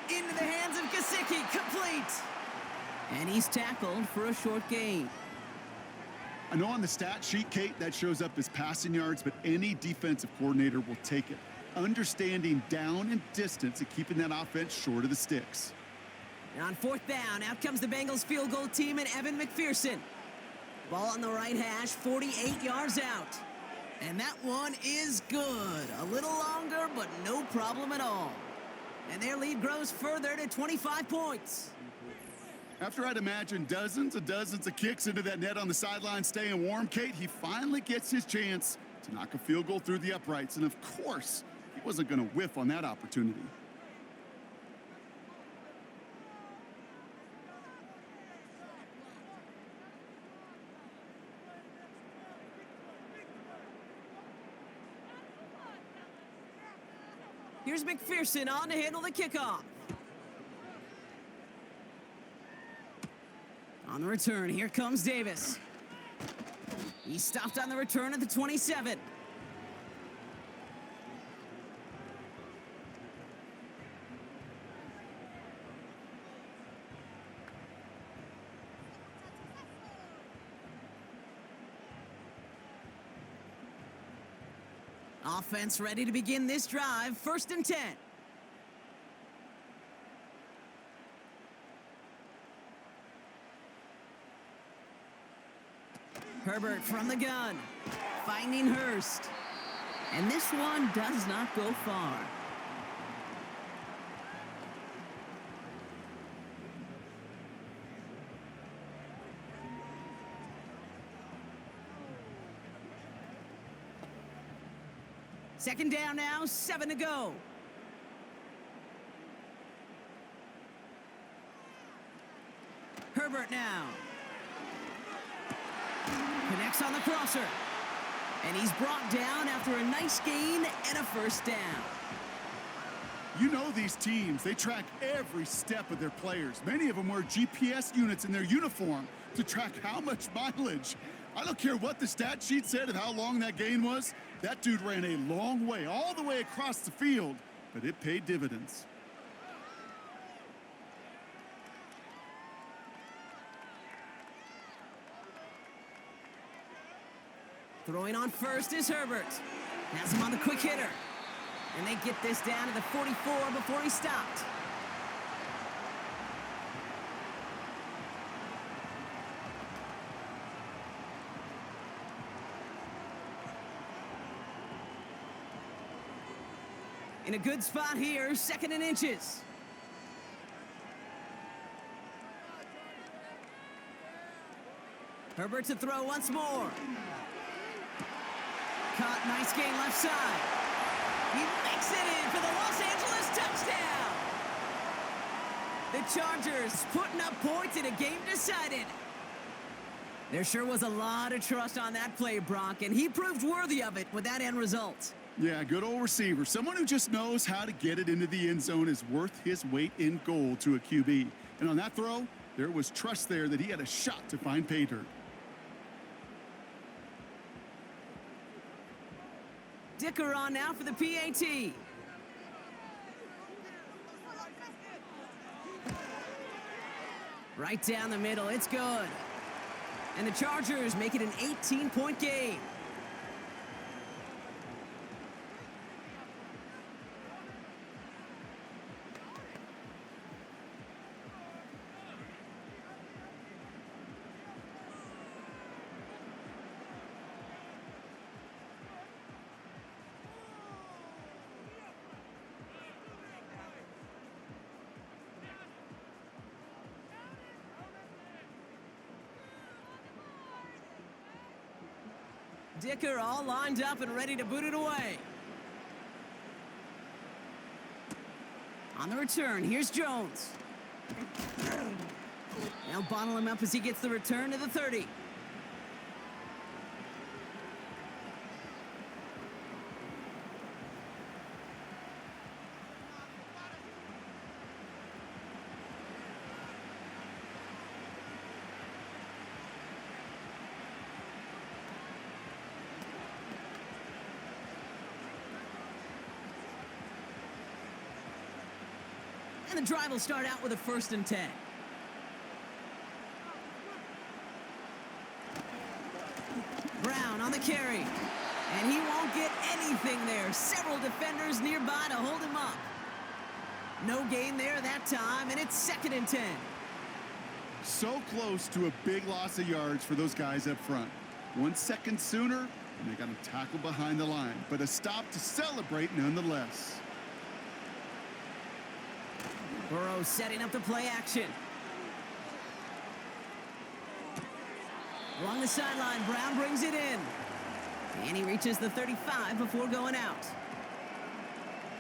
Into the hands of Gesicki, complete. And he's tackled for a short gain. I know on the stat sheet, Kate, that shows up as passing yards, but any defensive coordinator will take it. Understanding down and distance and keeping that offense short of the sticks. And on 4th down, out comes the Bengals field goal team and Evan McPherson. Ball on the right hash, 48 yards out. And that one is good. A little longer, but no problem at all. And their lead grows further to 25 points. After I'd imagine dozens of kicks into that net on the sideline staying warm, Kate, he finally gets his chance to knock a field goal through the uprights. And of course, he wasn't going to whiff on that opportunity. Here's McPherson on to handle the kickoff. On the return, here comes Davis. He stopped on the return at the 27. Offense ready to begin this drive. 1st and 10. Herbert from the gun, finding Hurst. And this one does not go far. Second down now, 7 to go. Herbert now. Connects on the crosser. And he's brought down after a nice gain and a 1st down. You know these teams, they track every step of their players. Many of them wear GPS units in their uniform to track how much mileage. I don't care what the stat sheet said of how long that gain was. That dude ran a long way, all the way across the field, but it paid dividends. Throwing on first is Herbert. Has him on the quick hitter. And they get this down to the 44 before he stopped. In a good spot here, 2nd and inches. Herbert to throw once more. Caught, nice gain left side. He makes it in for the Los Angeles touchdown. The Chargers putting up points in a game decided. There sure was a lot of trust on that play, Brock, and he proved worthy of it with that end result. Yeah, good old receiver. Someone who just knows how to get it into the end zone is worth his weight in gold to a QB. And on that throw, there was trust there that he had a shot to find pay dirt. Dicker on now for the PAT. Right down the middle, it's good. And the Chargers make it an 18-point game. Dicker all lined up and ready to boot it away. On the return, here's Jones. They'll bottle him up as he gets the return to the 30. And the drive will start out with a 1st and 10. carry. And he won't get anything there. Several defenders nearby to hold him up. No gain there that time, and it's 2nd and 10. So close to a big loss of yards for those guys up front. 1 second sooner, and they got a tackle behind the line. But a stop to celebrate nonetheless. Burrow setting up the play action. Along the sideline, Brown brings it in. And he reaches the 35 before going out.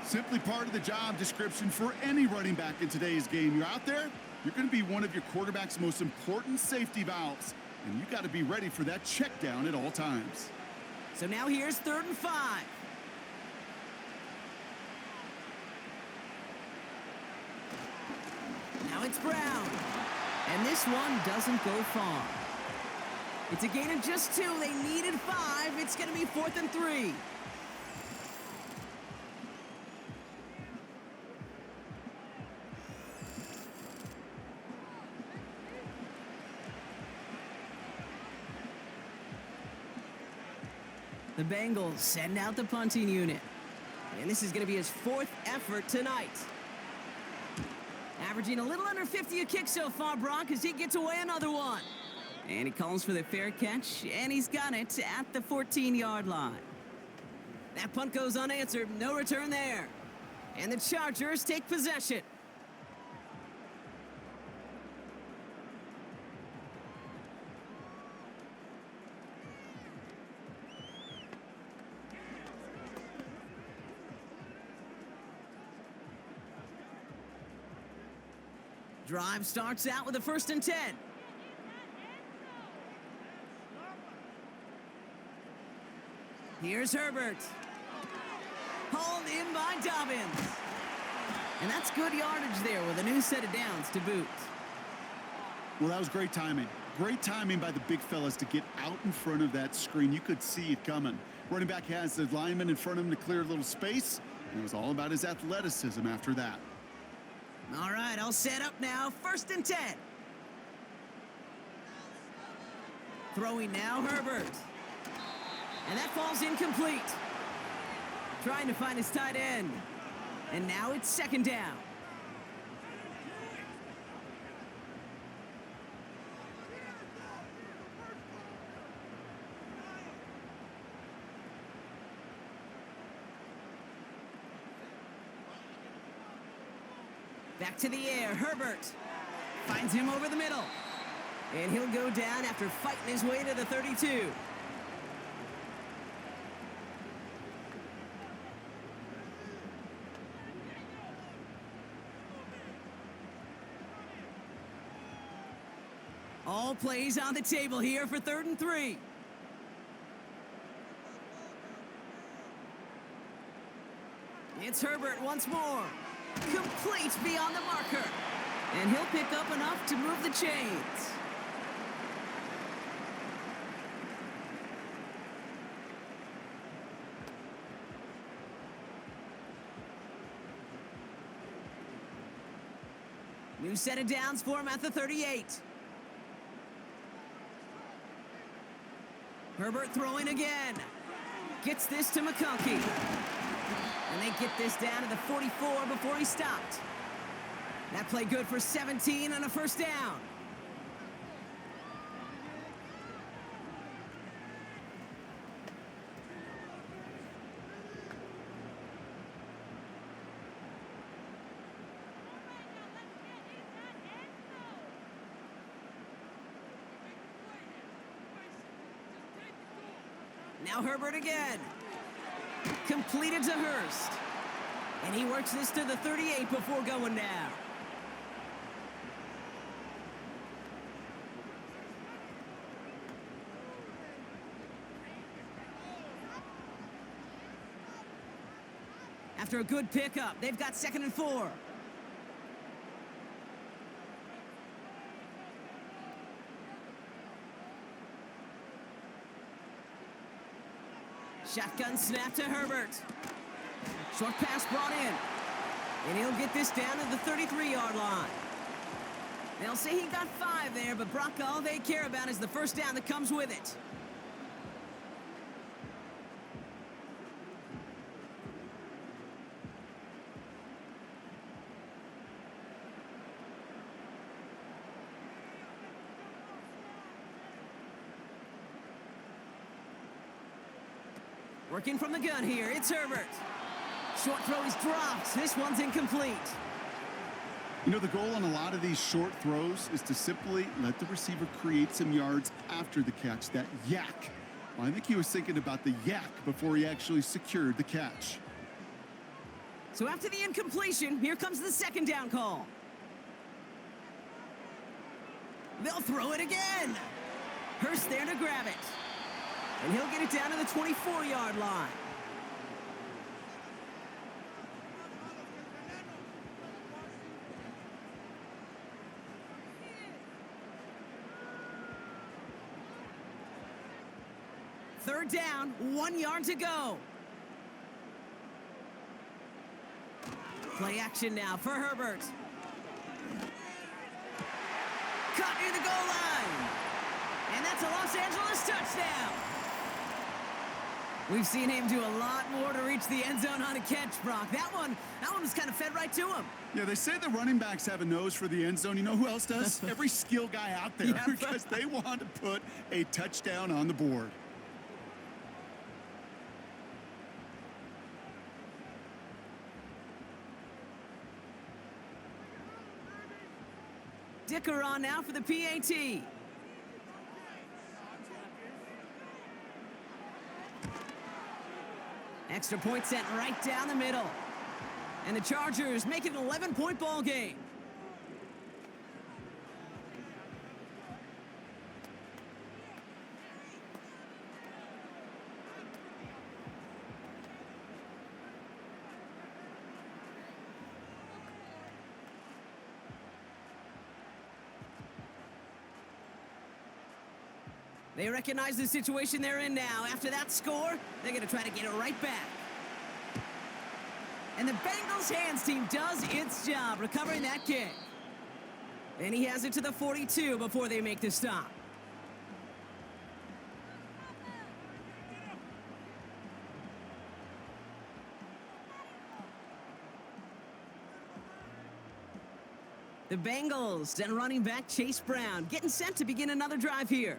Simply part of the job description for any running back in today's game. You're out there, you're going to be one of your quarterback's most important safety valves. And you got to be ready for that check down at all times. So now here's 3rd and 5. Now it's Brown. And this one doesn't go far. It's a gain of just 2. They needed 5. It's going to be 4th and 3. The Bengals send out the punting unit. And this is going to be his 4th effort tonight. Averaging a little under 50 a kick so far, Brock, as he gets away another one. And he calls for the fair catch, and he's got it at the 14-yard line. That punt goes unanswered. No return there. And the Chargers take possession. Drive starts out with a 1st and 10. Here's Herbert. Hauled in by Dobbins. And that's good yardage there with a new set of downs to boot. Well, that was great timing. Great timing by the big fellas to get out in front of that screen. You could see it coming. Running back has the lineman in front of him to clear a little space. And it was all about his athleticism after that. All right, I'll set up now. 1st and 10. Throwing now, Herbert. And that falls incomplete. Trying to find his tight end. And now it's 2nd down. Back to the air, Herbert. Finds him over the middle. And he'll go down after fighting his way to the 32. All plays on the table here for 3rd and 3. It's Herbert once more. Complete beyond the marker. And he'll pick up enough to move the chains. New set of downs for him at the 38. Herbert throwing again. Gets this to McConkey. And they get this down to the 44 before he stopped. That play good for 17 on a 1st down. Now Herbert again. Completed to Hurst. And he works this to the 38 before going down. After a good pickup, they've got 2nd and 4. Shotgun snap to Herbert. Short pass brought in. And he'll get this down to the 33-yard line. They'll say he got 5 there, but Brock, all they care about is the 1st down that comes with it. Working from the gun here, it's Herbert. Short throw is dropped. This one's incomplete. You know, the goal on a lot of these short throws is to simply let the receiver create some yards after the catch, that yak. Well, I think he was thinking about the yak before he actually secured the catch. So after the incompletion, here comes the second down call. They'll throw it again. Hurst there to grab it. And he'll get it down to the 24-yard line. Third down, 1 yard to go. Play action now for Herbert. Caught near the goal line. And that's a Los Angeles touchdown. We've seen him do a lot more to reach the end zone on a catch, Brock. That one was kind of fed right to him. Yeah, they say the running backs have a nose for the end zone. You know who else does? Every skill guy out there, because they want to put a touchdown on the board. Dicker on now for the PAT. Extra point sent right down the middle. And the Chargers make it an 11-point ball game. They recognize the situation they're in now. After that score, they're going to try to get it right back. And the Bengals hands team does its job recovering that kick. And he has it to the 42 before they make the stop. The Bengals and running back Chase Brown getting set to begin another drive here.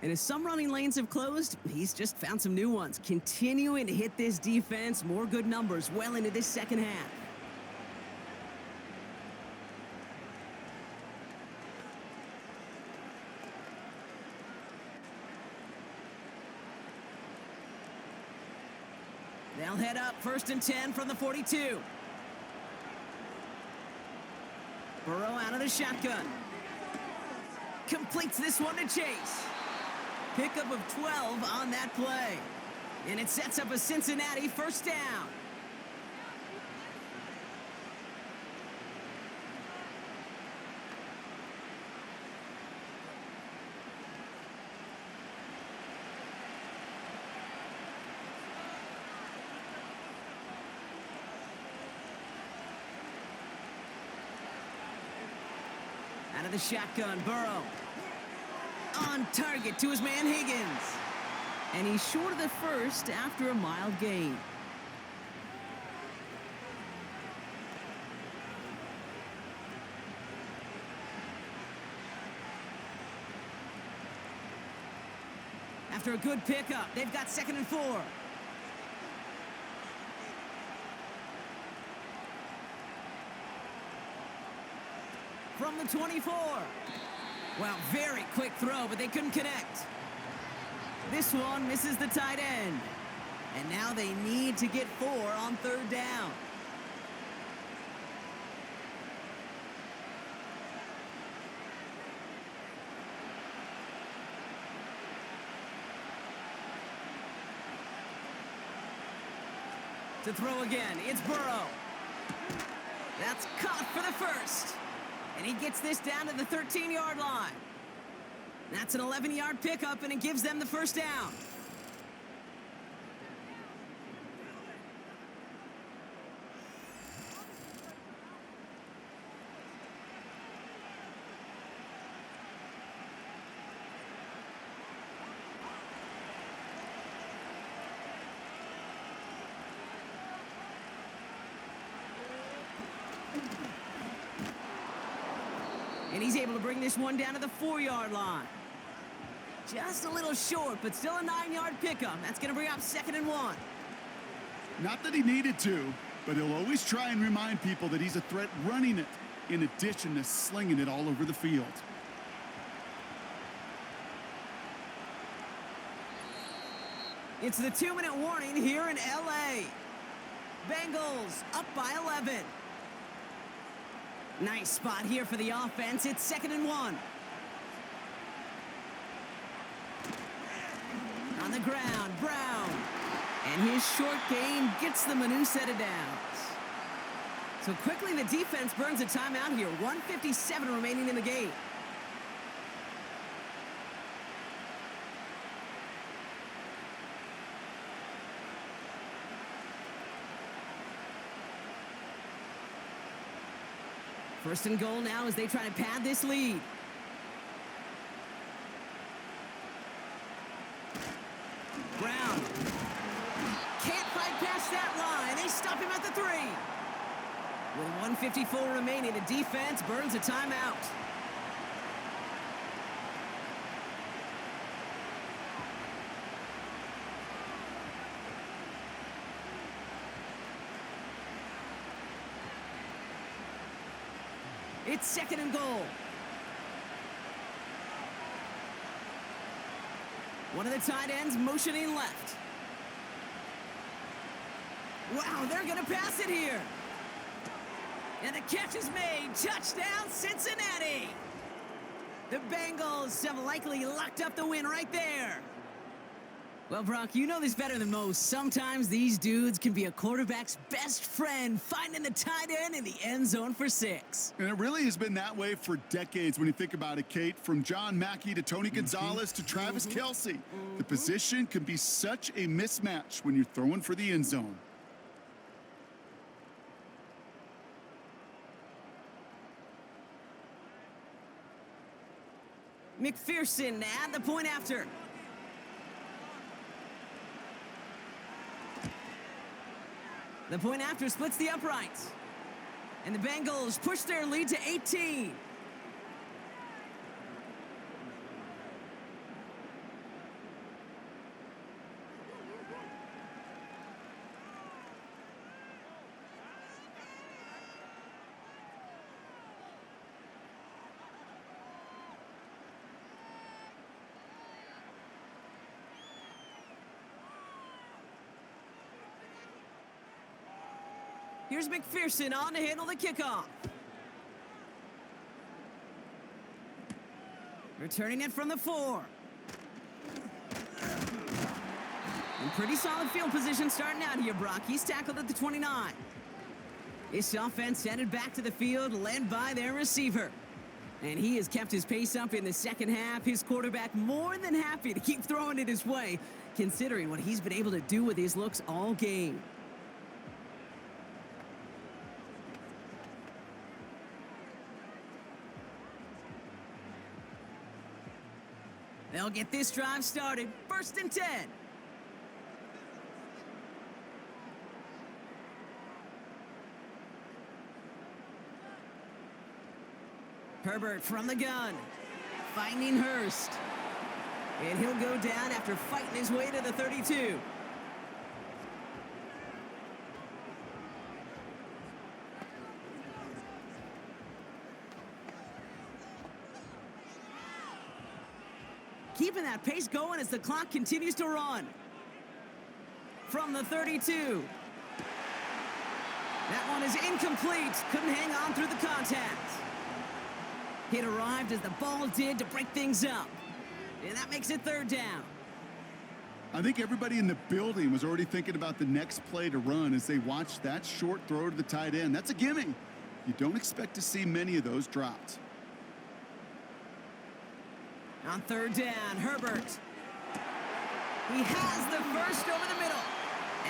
And as some running lanes have closed, he's just found some new ones, continuing to hit this defense more good numbers well into this second half. They'll head up 1st and 10 from the 42. Burrow out of the shotgun. Completes this one to Chase. Pickup of 12 on that play. And it sets up a Cincinnati first down. Out of the shotgun, Burrow. On target to his man Higgins. And he's short of the first after a mild gain. After a good pickup, they've got 2nd and 4. From the 24. Well, very quick throw, but they couldn't connect. This one misses the tight end. And now they need to get 4 on 3rd down. To throw again, it's Burrow. That's caught for the first. And he gets this down to the 13-yard line. That's an 11-yard pickup, and it gives them the first down. And he's able to bring this one down to the 4-yard line. Just a little short, but still a 9-yard pickup. That's going to bring up 2nd and 1. Not that he needed to, but he'll always try and remind people that he's a threat running it, in addition to slinging it all over the field. It's the 2-minute warning here in LA. Bengals up by 11. Nice spot here for the offense. It's 2nd and 1. On the ground, Brown. And his short gain gets them a new set of downs. So quickly the defense burns a timeout here. 1:57 remaining in the game. First and goal now as they try to pad this lead. Brown. Can't fight past that line. They stop him at the 3. With 1:54 remaining, the defense burns a timeout. It's 2nd and goal. One of the tight ends motioning left. Wow, they're going to pass it here. And the catch is made. Touchdown, Cincinnati. The Bengals have likely locked up the win right there. Well, Brock, you know this better than most. Sometimes these dudes can be a quarterback's best friend, finding the tight end in the end zone for 6. And it really has been that way for decades when you think about it, Kate. From John Mackey to Tony Gonzalez to Travis Kelce. The position can be such a mismatch when you're throwing for the end zone. McPherson at the point after. The point after splits the uprights. And the Bengals push their lead to 18. Here's McPherson on to handle the kickoff. Returning it from the 4. And pretty solid field position starting out here, Brock. He's tackled at the 29. This offense headed back to the field, led by their receiver. And he has kept his pace up in the second half. His quarterback more than happy to keep throwing it his way, considering what he's been able to do with his looks all game. They'll get this drive started. 1st and 10. Herbert from the gun. Finding Hurst. And he'll go down after fighting his way to the 32. Keeping that pace going as the clock continues to run. From the 32. That one is incomplete. Couldn't hang on through the contact. It arrived as the ball did to break things up. And that makes it 3rd down. I think everybody in the building was already thinking about the next play to run as they watched that short throw to the tight end. That's a gimme. You don't expect to see many of those dropped. On 3rd down, Herbert. He has the first over the middle.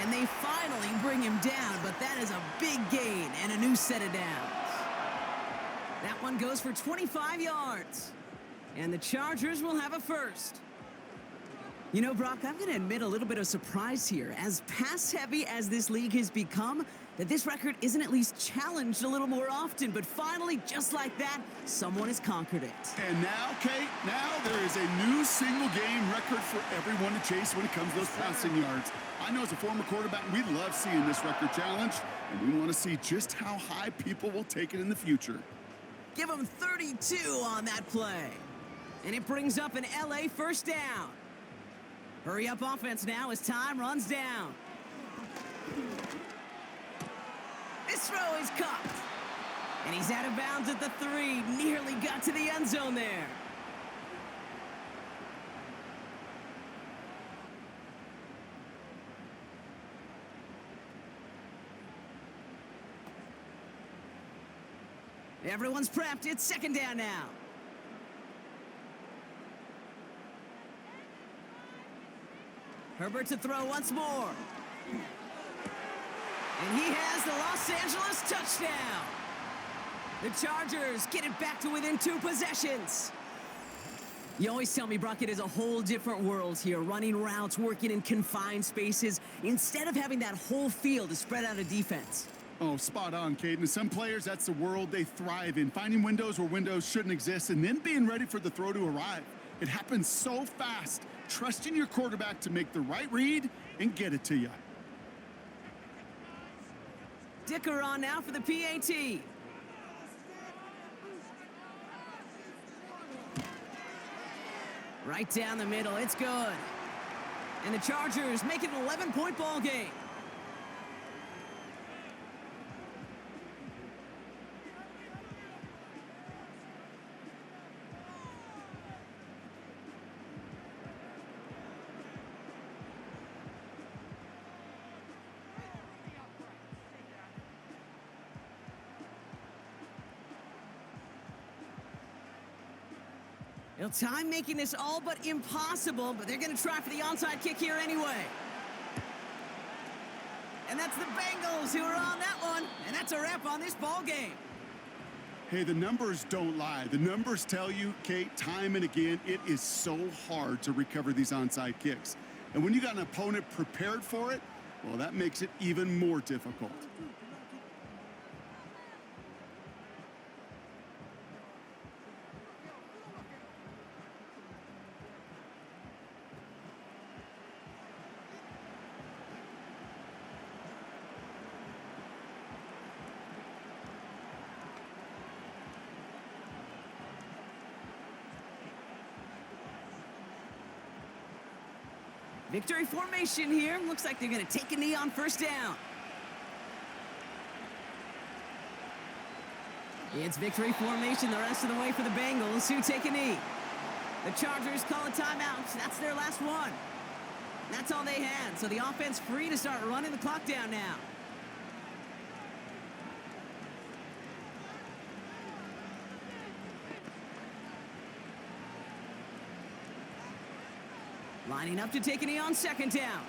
And they finally bring him down, but that is a big gain and a new set of downs. That one goes for 25 yards. And the Chargers will have a first. You know, Brock, I'm going to admit a little bit of surprise here. As pass-heavy as this league has become, that this record isn't at least challenged a little more often. But finally, just like that, someone has conquered it. And now, Kate, now there is a new single-game record for everyone to chase when it comes to those passing yards. I know as a former quarterback, we love seeing this record challenged, and we want to see just how high people will take it in the future. Give him 32 on that play. And it brings up an LA first down. Hurry up offense now as time runs down. This throw is caught. And he's out of bounds at the 3. Nearly got to the end zone there. Everyone's prepped. It's second down now. Herbert to throw once more. And he has the Los Angeles touchdown. The Chargers get it back to within 2 possessions. You always tell me, Brock, it is a whole different world here, running routes, working in confined spaces, instead of having that whole field to spread out a defense. Oh, spot on, Caden. Some players, that's the world they thrive in, finding windows where windows shouldn't exist and then being ready for the throw to arrive. It happens so fast. Trusting your quarterback to make the right read and get it to you. Dicker on now for the PAT. Right down the middle, it's good. And the Chargers make it an 11-point ball game. Time making this all but impossible, but they're going to try for the onside kick here anyway. And that's the Bengals who are on that one, and that's a wrap on this ball game. Hey, the numbers don't lie. The numbers tell you, Kate, time and again, it is so hard to recover these onside kicks. And when you got an opponent prepared for it, well, that makes it even more difficult. Victory formation here. Looks like they're going to take a knee on first down. It's victory formation the rest of the way for the Bengals, who take a knee. The Chargers call a timeout. That's their last one. That's all they had, so the offense free to start running the clock down now. Lining up to take a knee on second down.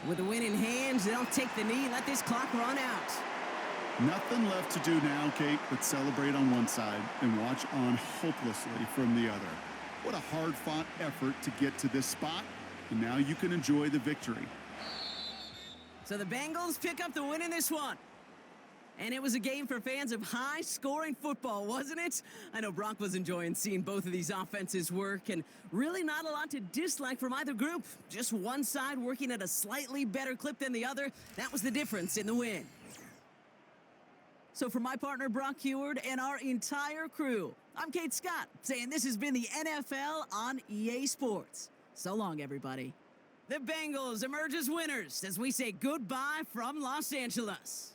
With the win in hands, they'll take the knee and let this clock run out. Nothing left to do now, Kate, but celebrate on one side and watch on hopelessly from the other. What a hard-fought effort to get to this spot, and now you can enjoy the victory. So the Bengals pick up the win in this one. And it was a game for fans of high-scoring football, wasn't it? I know Brock was enjoying seeing both of these offenses work, and really not a lot to dislike from either group. Just one side working at a slightly better clip than the other. That was the difference in the win. So for my partner, Brock Heward, and our entire crew, I'm Kate Scott, saying this has been the NFL on EA Sports. So long, everybody. The Bengals emerge as winners as we say goodbye from Los Angeles.